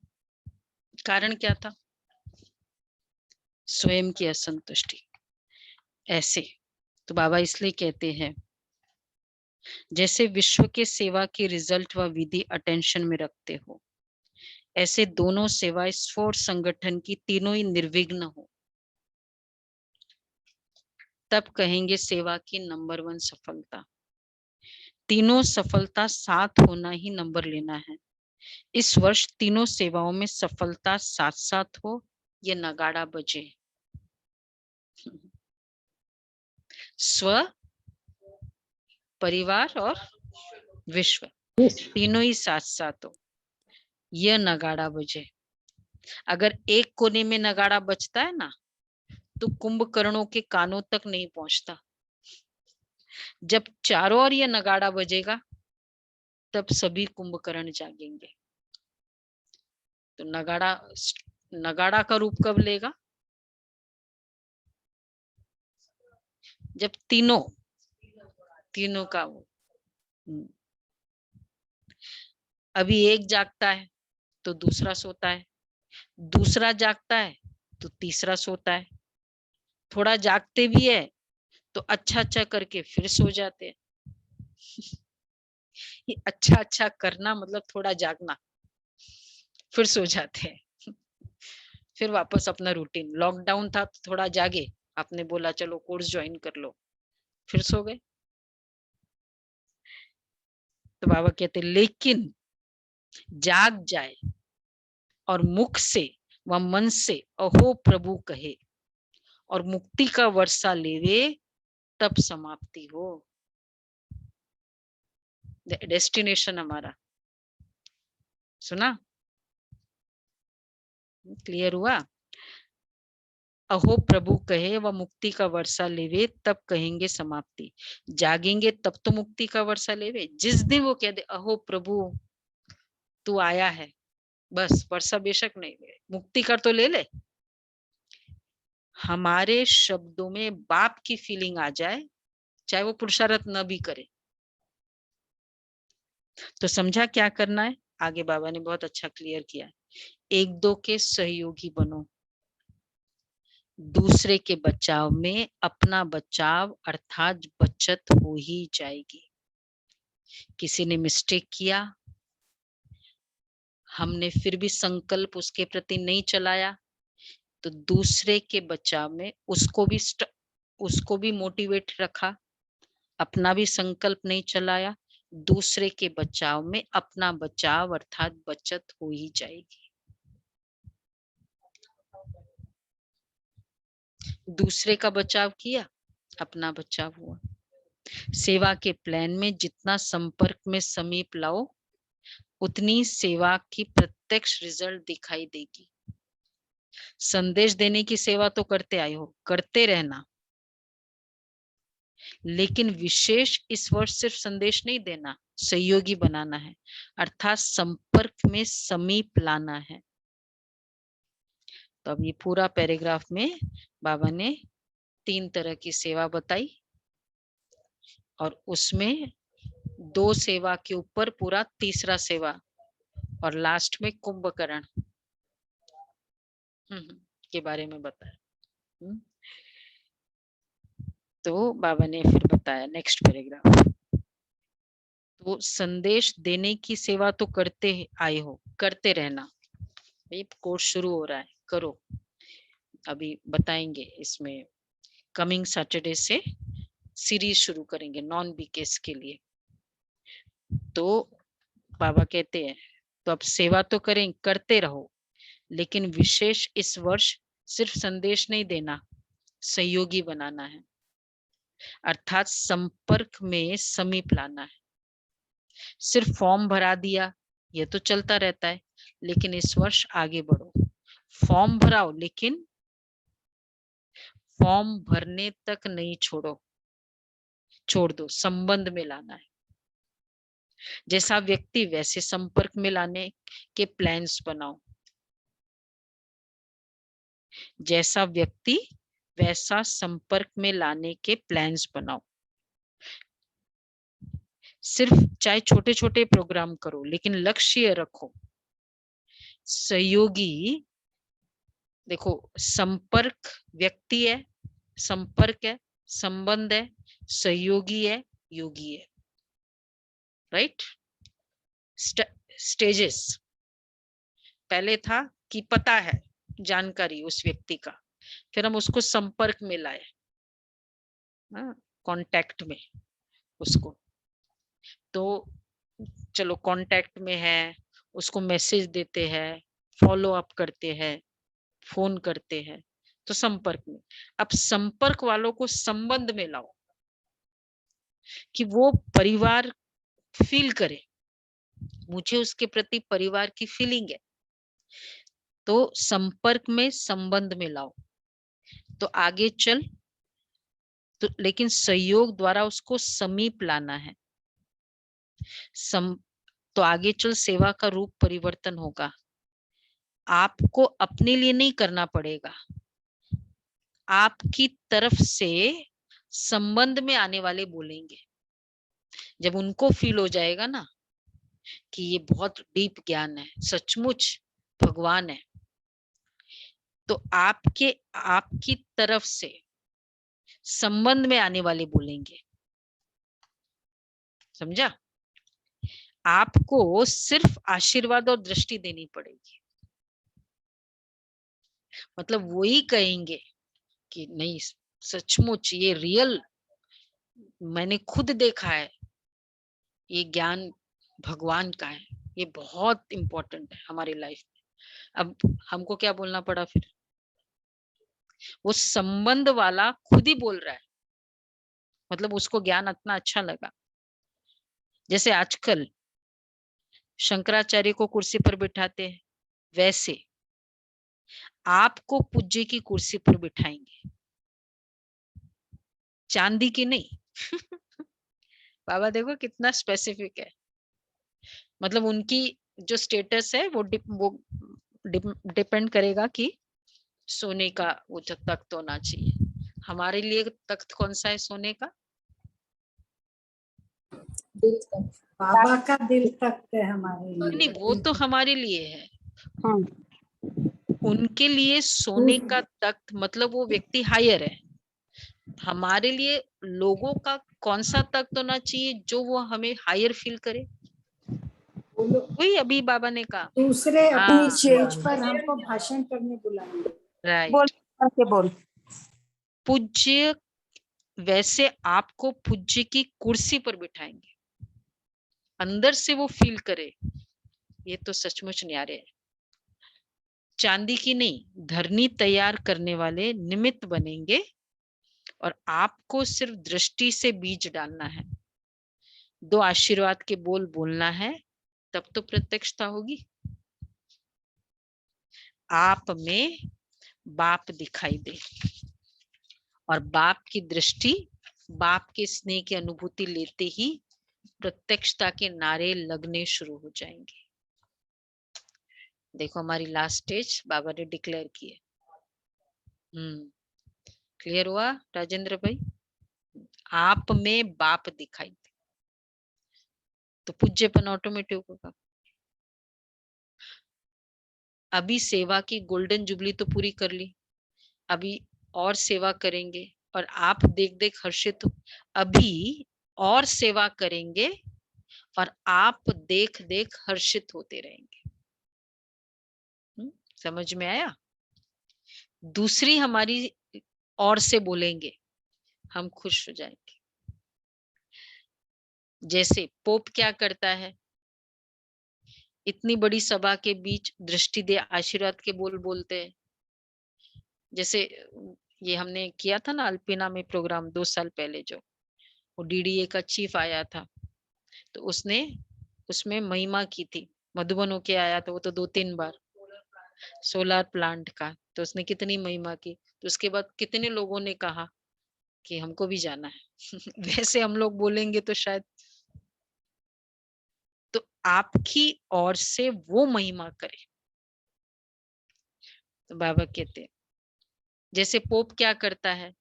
कारण क्या था? स्वयं की असंतुष्टि। ऐसे तो बाबा इसलिए कहते हैं, जैसे विश्व के सेवा की रिजल्ट व विधि अटेंशन में रखते हो, ऐसे दोनों सेवाएं स्व संगठन की तीनों ही निर्विघ्न हो, तब कहेंगे सेवा की नंबर 1 सफलता। तीनों सफलता साथ होना ही नंबर लेना है। इस वर्ष तीनों सेवाओं में सफलता साथ साथ हो, ये नगाड़ा बजे। स्व, परिवार और विश्व, तीनों ही साथ साथ हो, यह नगाड़ा बजे। अगर एक कोने में नगाड़ा बजता है ना, तो कुंभकर्णों के कानों तक नहीं पहुंचता। जब चारों ओर यह नगाड़ा बजेगा, तब सभी कुंभकर्ण जागेंगे। तो नगाड़ा, नगाड़ा का रूप कब लेगा? जब तीनों का वो, अभी एक जागता है तो दूसरा सोता है, दूसरा जागता है तो तीसरा सोता है, थोड़ा जागते भी है तो अच्छा अच्छा करके फिर सो जाते हैं। ये अच्छा अच्छा करना मतलब थोड़ा जागना, फिर सो जाते हैं। फिर वापस अपना रूटीन। लॉकडाउन था तो थोड़ा जागे, आपने बोला चलो कोर्स ज्वाइन कर लो, फिर सो गए। तो बाबा कहते लेकिन जाग जाए और मुख से व मन से अहो प्रभु कहे और मुक्ति का वर्षा लेवे, तब समाप्ति हो। डेस्टिनेशन हमारा, सुना? क्लियर हुआ? अहो प्रभु कहे व मुक्ति का वर्षा लेवे, तब कहेंगे समाप्ति। जागेंगे तब तो मुक्ति का वर्षा लेवे। जिस दिन वो कह दे अहो प्रभु तू आया है, बस वर्षा बेशक नहीं ले, मुक्ति कर तो ले ले। हमारे शब्दों में बाप की फीलिंग आ जाए, चाहे वो पुरुषार्थ न भी करे, तो समझा क्या करना है। आगे बाबा ने बहुत अच्छा क्लियर किया। एक दो के सहयोगी बनो, दूसरे के बचाव में अपना बचाव अर्थात बचत हो ही जाएगी। किसी ने मिस्टेक किया, हमने फिर भी संकल्प उसके प्रति नहीं चलाया, तो दूसरे के बचाव में उसको भी मोटिवेट रखा, अपना भी संकल्प नहीं चलाया, दूसरे के बचाव में अपना बचाव अर्थात बचत हो ही जाएगी। दूसरे का बचाव किया, अपना बचाव हुआ। सेवा के प्लान में जितना संपर्क में समीप लाओ, उतनी सेवा की प्रत्यक्ष रिजल्ट दिखाई देगी। संदेश देने की सेवा तो करते आए हो, करते रहना, लेकिन विशेष इस वर्ष सिर्फ संदेश नहीं देना, सहयोगी बनाना है, अर्थात संपर्क में समीप लाना है। तो अब ये पूरा पैराग्राफ में बाबा ने 3 तरह की सेवा बताई, और उसमें 2 सेवा के ऊपर पूरा तीसरा सेवा, और लास्ट में कुंभकर्ण के बारे में बताया। तो बाबा ने फिर बताया नेक्स्ट पैराग्राफ। तो संदेश देने की सेवा तो करते आए हो, करते रहना। ये कोर्स शुरू हो रहा है, करो। अभी बताएंगे, इसमें कमिंग सैटरडे से सीरीज शुरू करेंगे नॉन बीकेस के लिए। तो बाबा कहते हैं तो अब सेवा तो करें, करते रहो, लेकिन विशेष इस वर्ष सिर्फ संदेश नहीं देना, सहयोगी बनाना है, अर्थात संपर्क में समीप लाना है। सिर्फ फॉर्म भरा दिया ये तो चलता रहता है, लेकिन इस वर्ष आगे बढ़ो। फॉर्म भराओ, लेकिन फॉर्म भरने तक नहीं छोड़ दो, संबंध में लाना है। जैसा व्यक्ति वैसे संपर्क में लाने के प्लान्स बनाओ, जैसा व्यक्ति वैसा संपर्क में लाने के प्लान्स बनाओ। सिर्फ चाहे छोटे छोटे प्रोग्राम करो, लेकिन लक्ष्य रखो। सहयोगी देखो, संपर्क व्यक्ति है, संपर्क है, संबंध है, सहयोगी है, योगी है, राइट। स्टेजेस पहले था कि पता है जानकारी उस व्यक्ति का, फिर हम उसको संपर्क में लाए, कांटेक्ट में उसको। तो चलो कांटेक्ट में है, उसको मैसेज देते हैं, फॉलो अप करते हैं, फोन करते हैं, तो संपर्क में। अब संपर्क वालों को संबंध में लाओ कि वो परिवार फील करे, मुझे उसके प्रति परिवार की फीलिंग है, तो संपर्क में संबंध में लाओ। तो आगे चल, तो लेकिन सहयोग द्वारा उसको समीप लाना है। तो आगे चल सेवा का रूप परिवर्तन होगा। आपको अपने लिए नहीं करना पड़ेगा, आपकी तरफ से संबंध में आने वाले बोलेंगे। जब उनको फील हो जाएगा ना कि ये बहुत डीप ज्ञान है, सचमुच भगवान है, तो आपकी तरफ से संबंध में आने वाले बोलेंगे। समझा? आपको सिर्फ आशीर्वाद और दृष्टि देनी पड़ेगी, मतलब वही कहेंगे कि नहीं सचमुच ये रियल, मैंने खुद देखा है, ये ज्ञान भगवान का है, ये बहुत इंपॉर्टेंट है हमारी लाइफ में। अब हमको क्या बोलना पड़ा फिर? वो संबंध वाला खुद ही बोल रहा है, मतलब उसको ज्ञान इतना अच्छा लगा। जैसे आजकल शंकराचार्य को कुर्सी पर बिठाते हैं, वैसे आपको पूज्य की कुर्सी पर बिठाएंगे, चांदी की नहीं। बाबा देखो कितना स्पेसिफिक है, मतलब उनकी जो स्टेटस है वो डिपेंड करेगा कि सोने का वो जो तख्त होना चाहिए। हमारे लिए तख्त कौन सा है सोने का? दिल तक, बाबा का दिल तख्त है हमारे नहीं लिए। वो तो हमारे लिए है, हाँ उनके लिए सोने का तख्त मतलब वो व्यक्ति हायर है। हमारे लिए लोगों का कौन सा तख्त होना चाहिए जो वो हमें हायर फील करे, वो लोग वही अभी बाबा ने कहा। दूसरे हाँ अपनी स्टेज पर हमको भाषण करने बुलाएंगे। राइट। बोल करके बोल। पूज्य वैसे आपको पूज्य की कुर्सी पर बिठाएंगे, अंदर से वो फील करे, ये तो सचमुच न्यारे है। चांदी की नहीं, धरनी तैयार करने वाले निमित्त बनेंगे और आपको सिर्फ दृष्टि से बीज डालना है, 2 आशीर्वाद के बोल बोलना है, तब तो प्रत्यक्षता होगी। आप में बाप दिखाई दे और बाप की दृष्टि, बाप के स्नेह की अनुभूति लेते ही प्रत्यक्षता के नारे लगने शुरू हो जाएंगे। देखो हमारी लास्ट स्टेज बाबा ने डिक्लेयर की है। क्लियर हुआ राजेंद्र भाई? आप में बाप दिखाई दे तो पूज्यपन ऑटोमेटिक होगा। अभी सेवा की गोल्डन जुबली तो पूरी कर ली, अभी और सेवा करेंगे और आप देख देख हर्षित हो। अभी और सेवा करेंगे और आप देख देख हर्षित होते रहेंगे। समझ में आया? दूसरी हमारी और से बोलेंगे, हम खुश हो जाएंगे। जैसे पोप क्या करता है, इतनी बड़ी सभा के बीच दृष्टि दे आशीर्वाद के बोल बोलते हैं। जैसे ये हमने किया था ना अल्पीना में प्रोग्राम 2 साल पहले, जो वो डीडीए का चीफ आया था, तो उसने उसमें महिमा की थी, मधुबन होके आया था वो तो 2-3 बार सोलर प्लांट का, तो उसने कितनी महिमा की। तो उसके बाद कितने लोगों ने कहा कि हमको भी जाना है। वैसे हम लोग बोलेंगे तो शायद, तो आपकी ओर से वो महिमा करे। तो बाबा कहते हैं जैसे पोप क्या करता है,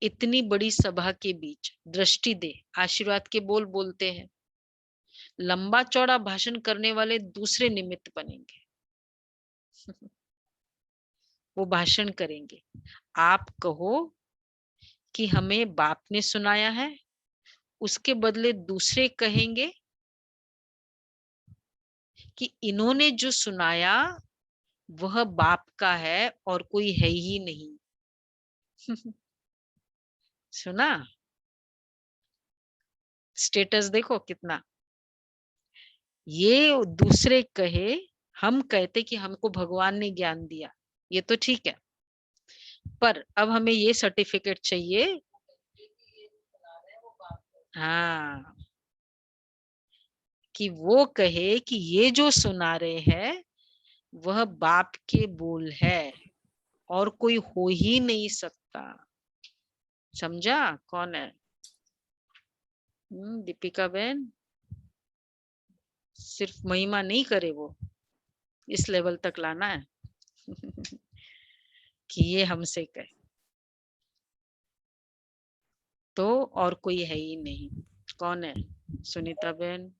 इतनी बड़ी सभा के बीच दृष्टि दे आशीर्वाद के बोल बोलते हैं, लंबा चौड़ा भाषण करने वाले दूसरे निमित्त बनेंगे। वो भाषण करेंगे, आप कहो कि हमें बाप ने सुनाया है, उसके बदले दूसरे कहेंगे कि इन्होंने जो सुनाया वह बाप का है और कोई है ही नहीं। सुना? स्टेटस देखो कितना। ये दूसरे कहे, हम कहते कि हमको भगवान ने ज्ञान दिया, ये तो ठीक है, पर अब हमें ये सर्टिफिकेट चाहिए। हाँ, कि वो कहे कि ये जो सुना रहे हैं वह बाप के बोल है और कोई हो ही नहीं सकता। समझा कौन है? दीपिका बहन, सिर्फ महिमा नहीं करे वो, इस लेवल तक लाना है। कि ये हमसे कहे तो और कोई है ही नहीं। कौन है? सुनीता बहन,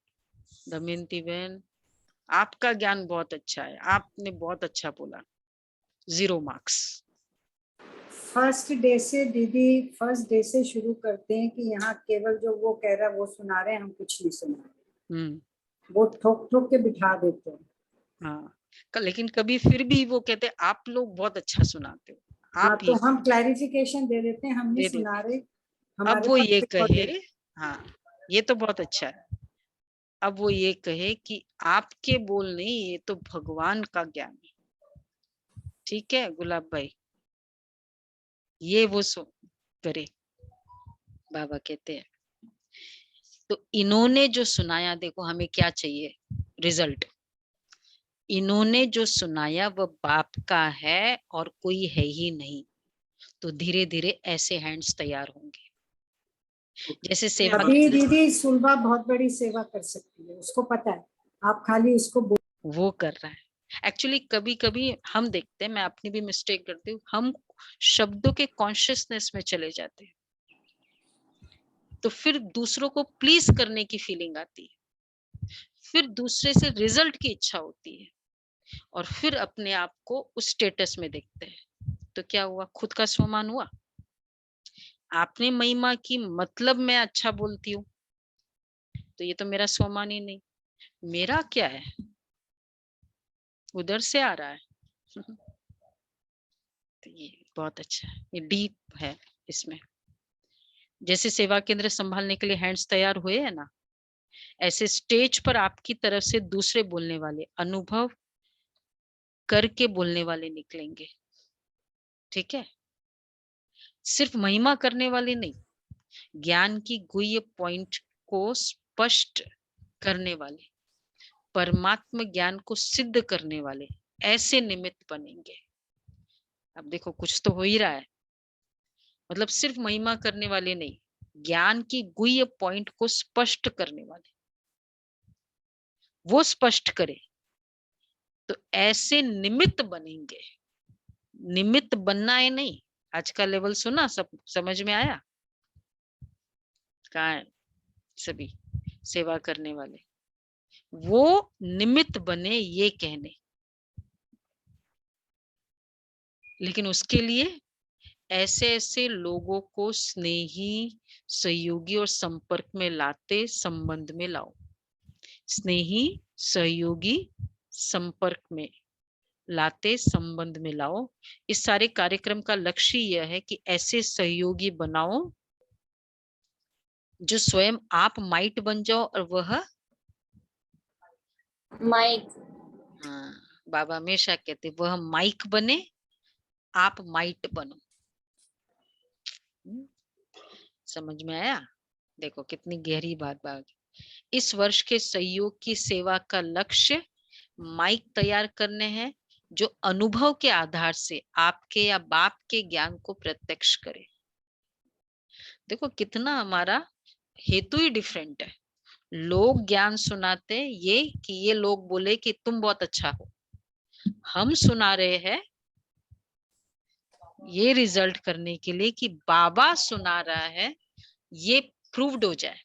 दमयंती बहन, आपका ज्ञान बहुत अच्छा है, आपने बहुत अच्छा बोला, 0 मार्क्स। फर्स्ट डे से दीदी, फर्स्ट डे से शुरू करते हैं कि यहाँ केवल जो वो कह रहा है वो सुना रहे हैं, हम कुछ नहीं सुना रहे। वो ठोक ठोक के बिठा देते हैं। हाँ, लेकिन कभी फिर भी वो कहते आप लोग बहुत अच्छा सुनाते हो, हाँ, आप तो ये हम क्लैरिफिकेशन दे देते हैं, हम नहीं दे सुना देते। रहे, अब हमारे वो पास ये कहे, recorded। हाँ ये तो बहुत अच्छा है, अब वो ये कहे कि आपके बोल नहीं, ये तो भगवान का ज्ञान है। ठीक है गुलाब भाई, ये वो करे। बाबा कहते हैं तो इन्होंने जो सुनाया, देखो हमें क्या चाहिए, रिजल्ट। इन्होंने जो सुनाया वह बाप का है और कोई है ही नहीं, तो धीरे धीरे ऐसे हैंड्स तैयार होंगे। जैसे सेवा अभी दीदी सुलभा बहुत बड़ी सेवा कर सकती है, उसको पता है, आप खाली उसको वो कर रहा है। एक्चुअली कभी कभी हम देखते हैं, मैं अपनी भी मिस्टेक करती हूँ, हम शब्दों के कॉन्शियसनेस में चले जाते हैं, तो फिर दूसरों को प्लीज करने की फीलिंग आती है, फिर दूसरे से रिजल्ट की इच्छा होती है, और फिर अपने आप को उस स्टेटस में देखते हैं। तो क्या हुआ? खुद का स्वमान हुआ। आपने महिमा की मतलब मैं अच्छा बोलती हूँ, तो ये तो मेरा स्वमान ही नहीं, मेरा क्या है, उधर से आ रहा है। तो ये बहुत अच्छा है, ये डीप है इसमें। जैसे सेवा केंद्र संभालने के लिए हैंड्स तैयार हुए है ना, ऐसे स्टेज पर आपकी तरफ से दूसरे बोलने वाले, अनुभव करके बोलने वाले निकलेंगे। ठीक है? सिर्फ महिमा करने वाले नहीं, ज्ञान की गुह्य पॉइंट को स्पष्ट करने वाले, परमात्मा ज्ञान को सिद्ध करने वाले, ऐसे निमित्त बनेंगे। अब देखो कुछ तो हो ही रहा है, मतलब सिर्फ महिमा करने वाले नहीं, ज्ञान की गुह्य पॉइंट को स्पष्ट करने वाले, वो स्पष्ट करे, तो ऐसे निमित्त बनेंगे। निमित्त बनना है नहीं, आज का लेवल सुना, सब समझ में आया? कहाँ है सभी सेवा करने वाले? वो निमित्त बने ये कहने, लेकिन उसके लिए ऐसे ऐसे लोगों को स्नेही, सहयोगी और संपर्क में लाते, संबंध में लाओ। स्नेही, सहयोगी, संपर्क में लाते, संबंध में लाओ। इस सारे कार्यक्रम का लक्ष्य यह है कि ऐसे सहयोगी बनाओ जो स्वयं आप माइट बन जाओ और वह माइक। हाँ, बाबा हमेशा कहते वह माइक बने, आप माइट बनो। समझ में आया? देखो कितनी गहरी बात। इस वर्ष के सहयोग की सेवा का लक्ष्य माइक तैयार करने हैं, जो अनुभव के आधार से आपके या बाप के ज्ञान को प्रत्यक्ष करे। देखो कितना हमारा हेतु ही डिफरेंट है। लोग ज्ञान सुनाते ये कि ये लोग बोले कि तुम बहुत अच्छा हो, हम सुना रहे हैं ये रिजल्ट करने के लिए कि बाबा सुना रहा है, ये प्रूव्ड हो जाए।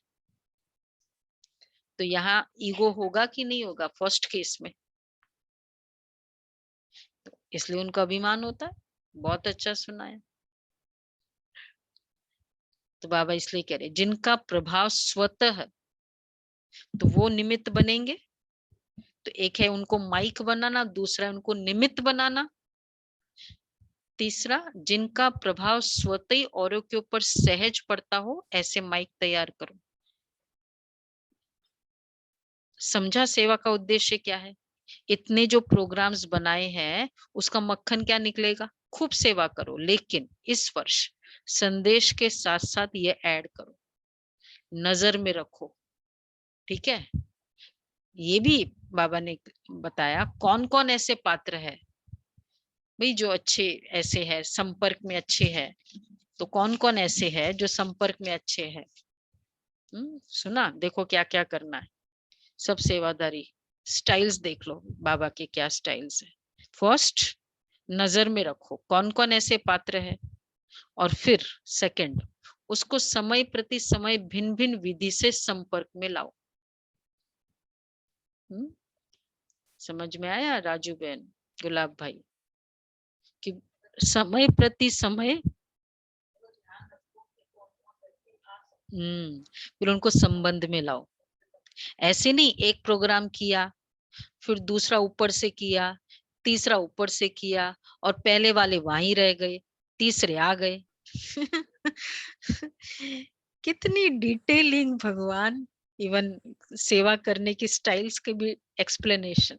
तो यहाँ ईगो होगा कि नहीं होगा फर्स्ट केस में? तो इसलिए उनको अभिमान होता है, बहुत अच्छा सुनाया। तो बाबा इसलिए कह रहे जिनका प्रभाव स्वतः, तो वो निमित्त बनेंगे। तो एक है उनको माइक बनाना, दूसरा है उनको निमित्त बनाना, तीसरा जिनका प्रभाव स्वतः ही औरों के ऊपर सहज पड़ता हो, ऐसे माइक तैयार करो। समझा सेवा का उद्देश्य क्या है? इतने जो प्रोग्राम्स बनाए हैं उसका मक्खन क्या निकलेगा? खूब सेवा करो, लेकिन इस वर्ष संदेश के साथ साथ ये ऐड करो, नजर में रखो। ठीक है? ये भी बाबा ने बताया कौन कौन ऐसे पात्र है भाई जो अच्छे ऐसे है, संपर्क में अच्छे है। तो कौन कौन ऐसे है जो संपर्क में अच्छे है? सुना? देखो क्या क्या करना है। सब सेवादारी स्टाइल्स देख लो, बाबा के क्या स्टाइल्स है। फर्स्ट, नजर में रखो कौन कौन ऐसे पात्र है, और फिर सेकंड, उसको समय प्रति समय भिन्न भिन्न विधि से संपर्क में लाओ। समझ में आया राजू बहन, गुलाब भाई? कि समय प्रति समय फिर उनको संबंध में लाओ। ऐसे नहीं एक प्रोग्राम किया, फिर दूसरा ऊपर से किया, तीसरा ऊपर से किया, और पहले वाले वहीं रह गए, तीसरे आ गए। कितनी डिटेलिंग भगवान, इवन सेवा करने की स्टाइल्स के भी एक्सप्लेनेशन।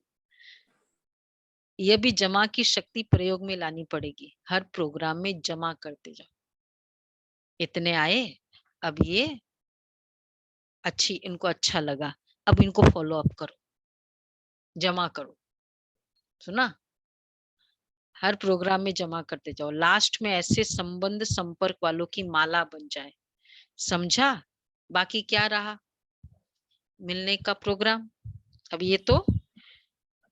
यह भी जमा की शक्ति प्रयोग में लानी पड़ेगी, हर प्रोग्राम में जमा करते जाओ। इतने आए, अब ये अच्छी, इनको अच्छा लगा, अब इनको फॉलो अप करो, जमा करो। सुना? हर प्रोग्राम में जमा करते जाओ, लास्ट में ऐसे संबंध संपर्क वालों की माला बन जाए। समझा? बाकी क्या रहा? मिलने का प्रोग्राम। अब ये तो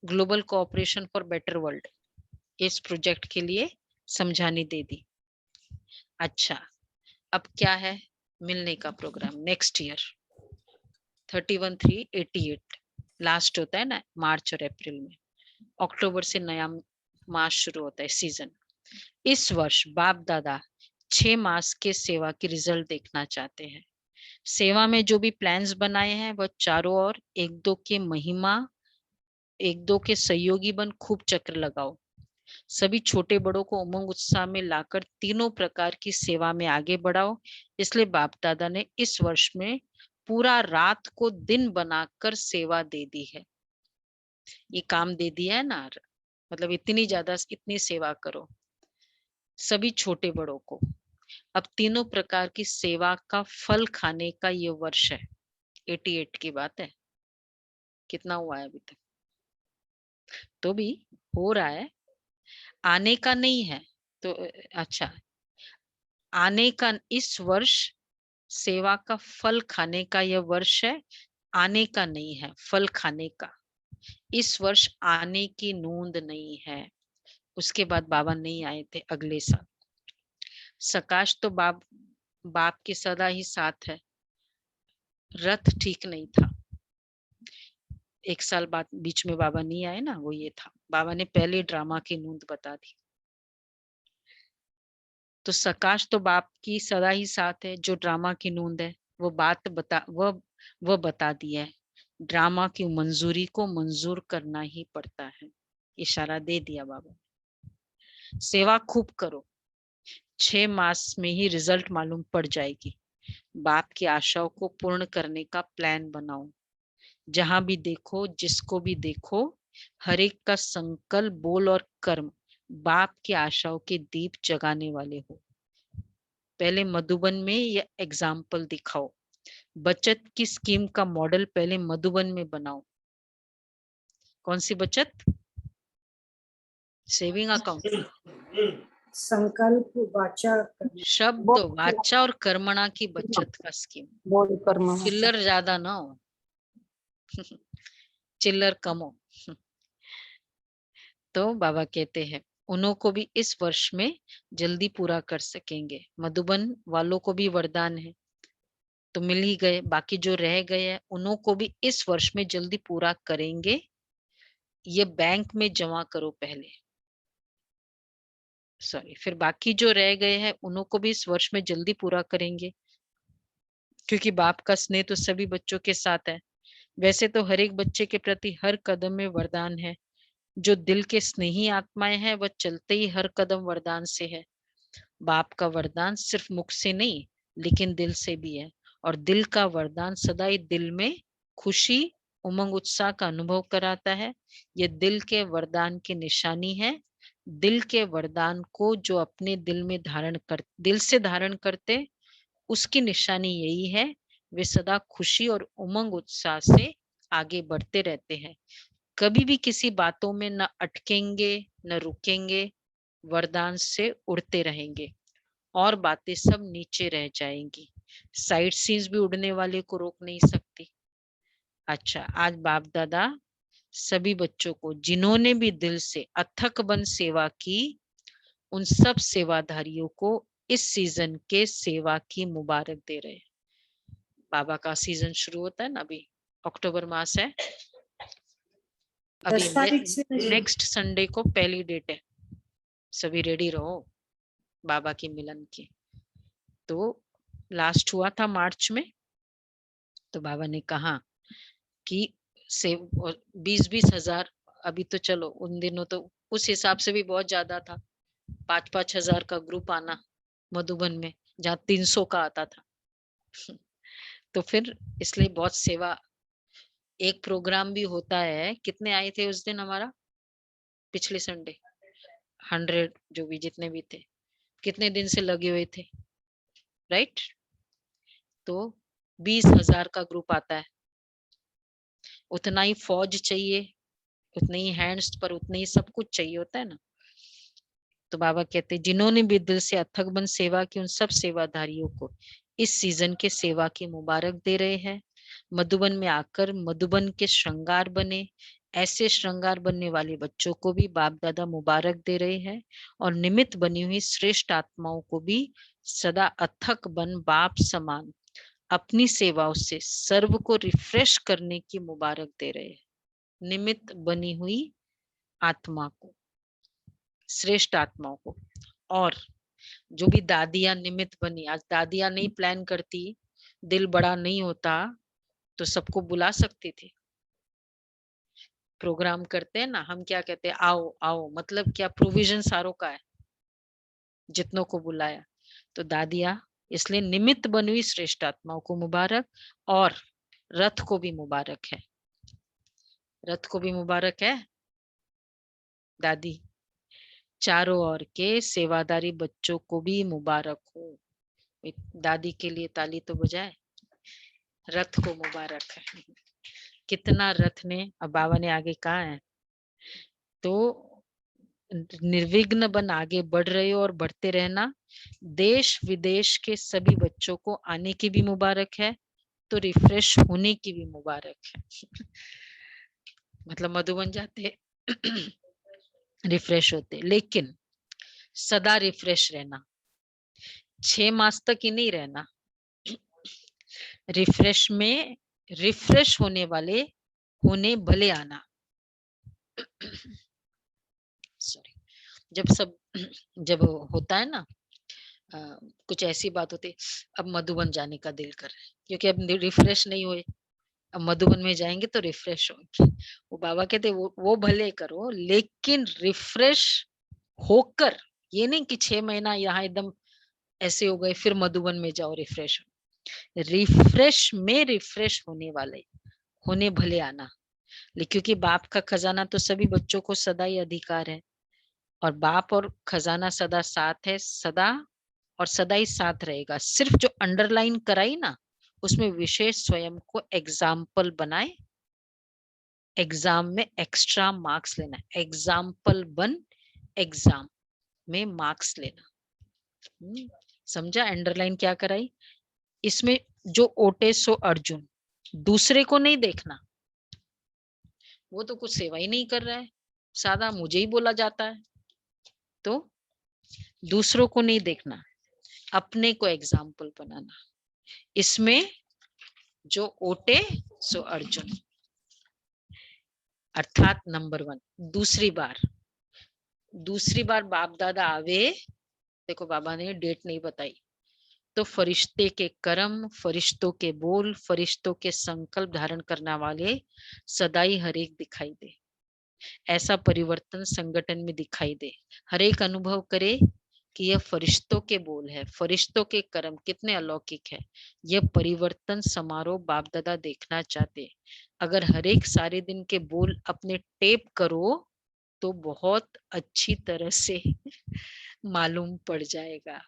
global cooperation for better world, इस प्रोजेक्ट के लिए समझानी दे दी। अच्छा, अब क्या है? मिलने का प्रोग्राम नेक्स्ट ईयर 31/3/88 लास्ट होता है ना, मार्च और अप्रैल में। अक्टूबर से नया मास शुरू होता है, सीजन। इस वर्ष बाप दादा 6 मास के सेवा की रिजल्ट देखना चाहते हैं। सेवा में जो भी प्लान्स बनाए हैं वह चारों ओर एक दो के महिमा, एक दो के सहयोगी बन खूब चक्र लगाओ। सभी छोटे बड़ों को उमंग उत्साह में लाकर तीनों प्रकार की सेवा में आगे बढ़ाओ। इसलिए बाप दादा ने इस वर्ष में पूरा रात को दिन बनाकर सेवा दे दी है। ये काम दे दिया है ना, मतलब इतनी ज्यादा, इतनी सेवा करो सभी छोटे बड़ों को। अब तीनों प्रकार की सेवा का फल खाने का ये वर्ष है। 88 की बात है। कितना हुआ है अभी तक? तो भी हो रहा है, आने का नहीं है। तो अच्छा, आने का इस वर्ष सेवा का फल खाने का यह वर्ष है, आने का नहीं है, फल खाने का। इस वर्ष आने की नोंद नहीं है। उसके बाद बाबा नहीं आए थे अगले साल। सकाश तो बाप के सदा ही साथ है। रथ ठीक नहीं था, एक साल बाद बीच में बाबा नहीं आए ना, वो ये था। बाबा ने पहले ड्रामा की नोंद बता दी। तो सकाश तो बाप की सदा ही साथ है, जो ड्रामा की नोंद है वो बात बता दी है। ड्रामा की मंजूरी को मंजूर करना ही पड़ता है, इशारा दे दिया बाबा। सेवा खूब करो, 6 मास में ही रिजल्ट मालूम पड़ जाएगी। बाप की आशाओं को पूर्ण करने का प्लान बनाओ। जहां भी देखो, जिसको भी देखो, हर एक का संकल्प, बोल और कर्म बाप की आशाओं के दीप जगाने वाले हो। पहले मधुबन में यह एग्जाम्पल दिखाओ। बचत की स्कीम का मॉडल पहले मधुबन में बनाओ। कौन सी बचत? Saving account. संकल्प, वाचा, शब्द, वाचा और कर्मणा की बचत का स्कीम। बोल कर्म चिल्लर ज्यादा ना हो चिल्लर कम हो। तो बाबा कहते हैं उन्हों को भी इस वर्ष में जल्दी पूरा कर सकेंगे। मधुबन वालों को भी वरदान है, तो मिल ही गए। बाकी जो रह गए हैं उन्हों को भी इस वर्ष में जल्दी पूरा करेंगे। ये बैंक में जमा करो पहले, सॉरी, फिर बाकी जो रह गए हैं उन्हों को भी इस वर्ष में जल्दी पूरा करेंगे, क्योंकि बाप का स्नेह तो सभी बच्चों के साथ है। वैसे तो हर एक बच्चे के प्रति हर कदम में वरदान है। जो दिल के स्नेही आत्माएं हैं वह चलते ही हर कदम वरदान से है। बाप का वरदान सिर्फ मुख से नहीं लेकिन दिल से भी है, और दिल का वरदान सदा ही दिल में खुशी, उमंग, उत्साह का अनुभव कराता है। यह दिल के वरदान की निशानी है। दिल के वरदान को जो अपने दिल में दिल से धारण करते, उसकी निशानी यही है, वे सदा खुशी और उमंग उत्साह से आगे बढ़ते रहते हैं। कभी भी किसी बातों में न अटकेंगे न रुकेंगे, वरदान से उड़ते रहेंगे और बातें सब नीचे रह जाएंगी। साइड सीन्स भी उड़ने वाले को रोक नहीं सकती। अच्छा, आज बाप दादा सभी बच्चों को जिन्होंने भी दिल से अथक बन सेवा की, उन सब सेवाधारियों को इस सीजन के सेवा की मुबारक दे रहे हैं। बाबा का सीजन शुरू होता है ना, अभी अक्टूबर मास है। अभी 10 तारीख से नेक्स्ट संडे को पहली डेट है। सभी रेडी रहो बाबा की मिलन की। तो लास्ट हुआ था मार्च में, तो बाबा ने कहा कि से 20-20 हजार, अभी तो चलो उन दिनों तो उस हिसाब से भी बहुत ज्यादा था, 5-5 हजार का ग्रुप आना मधुबन में, जहाँ 300 का आता था तो फिर इसलिए बहुत सेवा। एक प्रोग्राम भी होता है। कितने आए थे उस दिन हमारा पिछले संडे? 100 जो भी जितने भी थे, कितने दिन से लगे हुए थे, राइट? तो 20 हजार का ग्रुप आता है, उतना ही फौज चाहिए, उतने ही हैंड्स पर उतने ही सब कुछ चाहिए होता है ना। तो बाबा कहते हैं जिन्होंने भी दिल से अथक बन सेवा की उन सब सेवाधारियों को इस सीजन के सेवा की मुबारक दे रहे हैं। मधुबन में आकर मधुबन के श्रृंगार बने, ऐसे श्रृंगार बनने वाले बच्चों को भी बाप दादा मुबारक दे रहे हैं। और निमित्त बनी हुई श्रेष्ठ आत्माओं को भी सदा अथक बन बाप समान अपनी सेवाओं से सर्व को रिफ्रेश करने की मुबारक दे रहे हैं। निमित्त बनी हुई आत्मा को, श्रेष्ठ आत्माओं को। और जो भी दादियां निमित्त बनी, आज दादियां नहीं प्लान करती, दिल बड़ा नहीं होता तो सबको बुला सकती थी। प्रोग्राम करते हैं ना हम, क्या कहते हैं, आओ आओ, मतलब क्या, प्रोविजन सारों का है, जितनों को बुलाया। तो दादियां इसलिए निमित्त बनी हुई श्रेष्ठ आत्माओं को मुबारक, और रथ को भी मुबारक है। रथ को भी मुबारक है दादी। चारों ओर के सेवादारी बच्चों को भी मुबारक हो। दादी के लिए ताली तो बजाए। रथ को मुबारक है। कितना रथ ने, अब बाबा ने आगे कहा है, तो निर्विघ्न बन आगे बढ़ रहे हो और बढ़ते रहना। देश विदेश के सभी बच्चों को आने की भी मुबारक है, तो रिफ्रेश होने की भी मुबारक है। मतलब मधुबन जाते रिफ्रेश होते, लेकिन सदा रिफ्रेश रहना, 6 मास तक ही नहीं रहना। रिफ्रेश में रिफ्रेश होने वाले होने भले आना। सॉरी, जब होता है ना, कुछ ऐसी बात होती, अब मधुबन जाने का दिल कर रहा है क्योंकि अब रिफ्रेश नहीं हुए, अब मधुबन में जाएंगे तो रिफ्रेश होंगे। वो बाबा कहते वो भले करो, लेकिन रिफ्रेश होकर, ये नहीं कि 6 महीना यहाँ एकदम ऐसे हो गए फिर मधुबन में जाओ रिफ्रेश। रिफ्रेश में रिफ्रेश होने वाले होने भले आना। क्योंकि बाप का खजाना तो सभी बच्चों को सदा ही अधिकार है, और बाप और खजाना सदा साथ है, सदा और सदा ही साथ रहेगा। सिर्फ जो अंडरलाइन कराई ना, उसमें विशेष स्वयं को एग्जाम्पल बनाए। एग्जाम में एक्स्ट्रा मार्क्स लेना, एग्जाम्पल बन एग्जाम में मार्क्स लेना। समझा अंडरलाइन क्या कराई? इसमें जो ओटे सो अर्जुन, दूसरे को नहीं देखना, वो तो कुछ सेवा ही नहीं कर रहा है, सादा मुझे ही बोला जाता है। तो दूसरों को नहीं देखना, अपने को एग्जाम्पल बनाना। इसमें जो ओटे सो अर्जुन, अर्थात नंबर 1। दूसरी बार बाप दादा आवे, देखो बाबा ने डेट नहीं बताई, तो फरिश्ते के कर्म, फरिश्तों के बोल, फरिश्तों के संकल्प धारण करने वाले सदाई हर एक दिखाई दे। ऐसा परिवर्तन संगठन में दिखाई दे। हर एक अनुभव करे कि यह फरिश्तों के बोल है, फरिश्तों के कर्म कितने अलौकिक है। यह परिवर्तन समारोह बाप दादा देखना चाहते। अगर हर एक सारे दिन के बोल अपने टेप करो तो बहुत अच्छी तरह से मालूम पड़ जाएगा।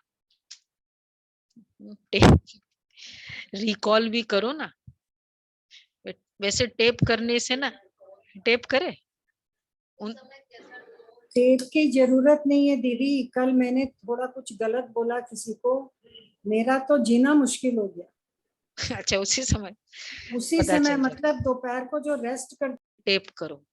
रिकॉल भी करो ना, वैसे टेप करने से ना, टेप करे टेप की जरूरत नहीं है दीदी। कल मैंने थोड़ा कुछ गलत बोला किसी को, मेरा तो जीना मुश्किल हो गया। अच्छा, उसी समय मतलब दोपहर को जो रेस्ट कर, टेप करो,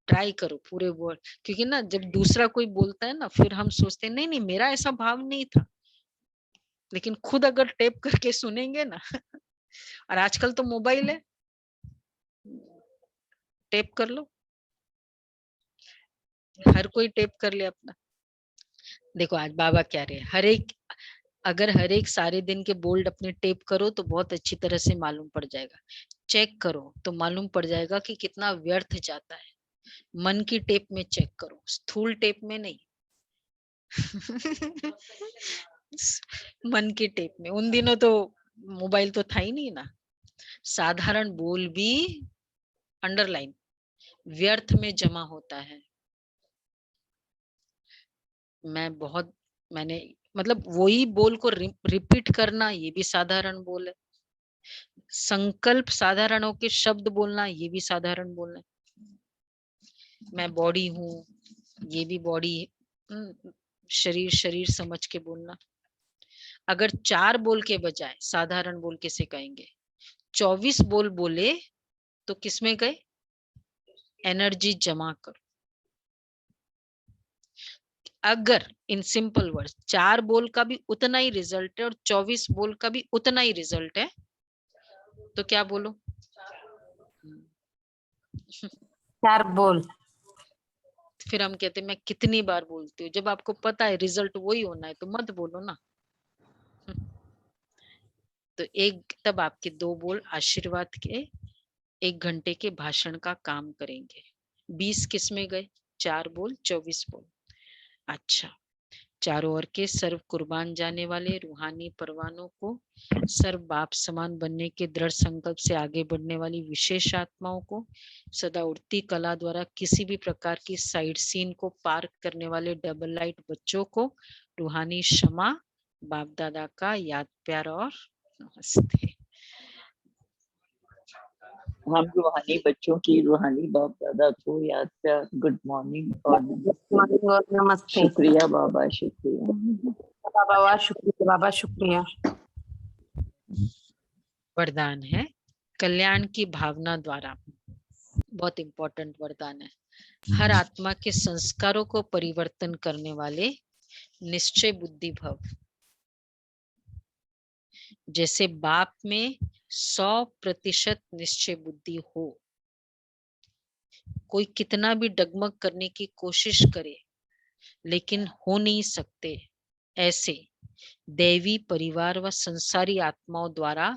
ट्राई करो पूरे वर्ड। क्योंकि ना जब दूसरा कोई बोलता है ना, फिर हम सोचते हैं नहीं नहीं मेरा ऐसा भाव नहीं था, लेकिन खुद अगर टेप करके सुनेंगे ना और आजकल तो मोबाइल है, टेप कर लो, हर कोई टेप कर ले अपना। देखो आज बाबा क्या रहे, अगर हर एक सारे दिन के बोल्ड अपने टेप करो तो बहुत अच्छी तरह से मालूम पड़ जाएगा। चेक करो तो मालूम पड़ जाएगा कि कितना व्यर्थ जाता है। मन की टेप में चेक करो, स्थूल टेप में नहीं। मन की टेप में। उन दिनों तो मोबाइल तो था ही नहीं ना। साधारण बोल भी अंडरलाइन व्यर्थ में जमा होता है। मैंने मतलब वही बोल को रिपीट करना, ये भी साधारण बोल है। संकल्प साधारणों के शब्द बोलना, ये भी साधारण बोलना है। मैं बॉडी हूँ, ये भी बॉडी, शरीर शरीर समझ के बोलना। अगर 4 बोल के बजाय साधारण बोल कैसे कहेंगे, 24 बोल बोले तो किसमें गए, एनर्जी जमा करो। अगर इन सिंपल वर्ड्स 4 बोल का भी उतना ही रिजल्ट है और 24 बोल का भी उतना ही रिजल्ट है, तो क्या बोलो, 4 बोल। फिर हम कहते हैं मैं कितनी बार बोलती हूँ, जब आपको पता है रिजल्ट वही होना है तो मत बोलो ना। तो एक तब आपके 2 बोल आशीर्वाद के 1 घंटे के भाषण का काम करेंगे। 20 किस में गए, 4 बोल 24 बोल। अच्छा, चारों ओर के सर्व कुर्बान जाने वाले रूहानी परवानों को, सर्व बाप समान बनने के दृढ़ संकल्प से आगे बढ़ने वाली विशेष आत्माओं को, सदा उड़ती कला द्वारा किसी भी प्रकार की साइड सीन को पार करने वाले डबल लाइट बच्चों को रूहानी क्षमा, बाप दादा का याद प्यार और नमस्ते। हम रूहानी बच्चों की रूहानी बाप दादा को याद प्यार, गुड मॉर्निंग और नमस्ते। शुक्रिया बाबा, शुक्रिया बाबा, शुक्रिया बाबा, शुक्रिया। वरदान है कल्याण की भावना द्वारा, बहुत इंपॉर्टेंट वरदान है। हर आत्मा के संस्कारों को परिवर्तन करने वाले निश्चय बुद्धि भव। जैसे बाप में 100% निश्चय बुद्धि हो, कोई कितना भी डगमग करने की कोशिश करे लेकिन हो नहीं सकते, ऐसे दैवी परिवार व संसारी आत्माओं द्वारा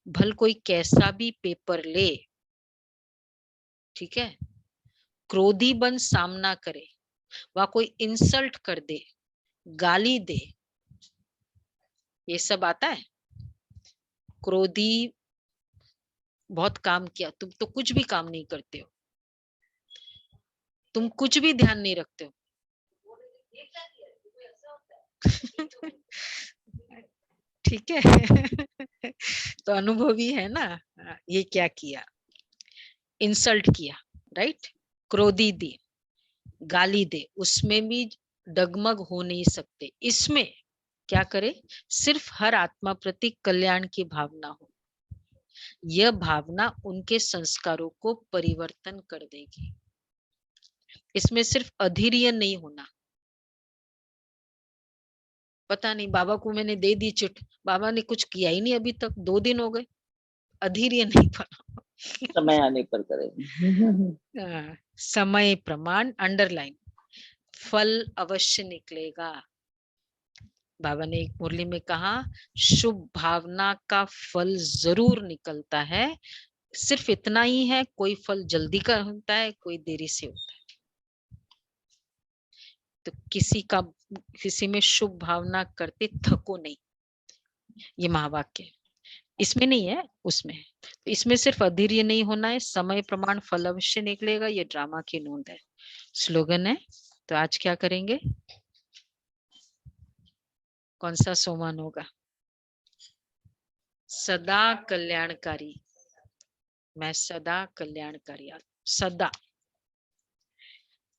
भल कोई कैसा भी पेपर ले, ठीक है, क्रोधी बन सामना करे व कोई इंसल्ट कर दे, गाली दे, ये सब आता है। क्रोधी बहुत काम किया, तुम तो कुछ भी काम नहीं करते हो, तुम कुछ भी ध्यान नहीं रखते हो। ठीक है। तो अनुभवी है ना, ये क्या किया, इंसल्ट किया, राइट, क्रोधी दी, गाली दे, उसमें भी डगमग हो नहीं सकते। इसमें क्या करे, सिर्फ हर आत्मा प्रति कल्याण की भावना हो, यह भावना उनके संस्कारों को परिवर्तन कर देगी। इसमें सिर्फ अधीर्य नहीं होना। पता नहीं बाबा को मैंने दे दी चिट, बाबा ने कुछ किया ही नहीं अभी तक, 2 दिन हो गए, अधीर्य नहीं बना। समय आने पर करेंगे। समय प्रमाण अंडरलाइन, फल अवश्य निकलेगा। बाबा ने एक मुरली में कहा, शुभ भावना का फल जरूर निकलता है, सिर्फ इतना ही है, कोई फल जल्दी का होता है, कोई देरी से होता है। तो किसी में शुभ भावना करते थको नहीं, ये महावाक्य इसमें नहीं है, उसमें है। तो इसमें सिर्फ अधीर्य नहीं होना है, समय प्रमाण फल अवश्य निकलेगा, ये ड्रामा की नोंद है, स्लोगन है। तो आज क्या करेंगे, कौन सा सोमान होगा, सदा कल्याणकारी, मैं सदा कल्याणकारी, सदा।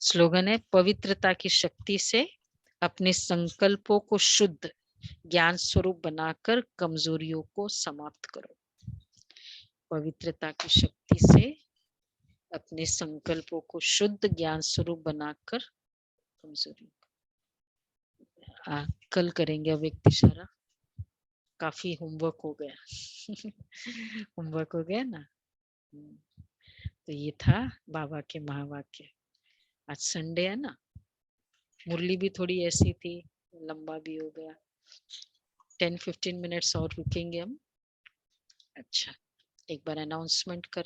स्लोगन है, पवित्रता की शक्ति से अपने संकल्पों को शुद्ध ज्ञान स्वरूप बनाकर कमजोरियों को समाप्त करो। पवित्रता की शक्ति से अपने संकल्पों को शुद्ध ज्ञान स्वरूप बनाकर कमजोरियों को। कल करेंगे अव्यक्त इशारा, काफी होमवर्क हो गया। होमवर्क हो गया ना। तो ये था बाबा के महावाक्य। आज संडे है ना, मुरली भी थोड़ी ऐसी थी, लंबा भी हो गया, 10-15 मिनट्स और रुकेंगे हम। अच्छा, एक बार अनाउंसमेंट कर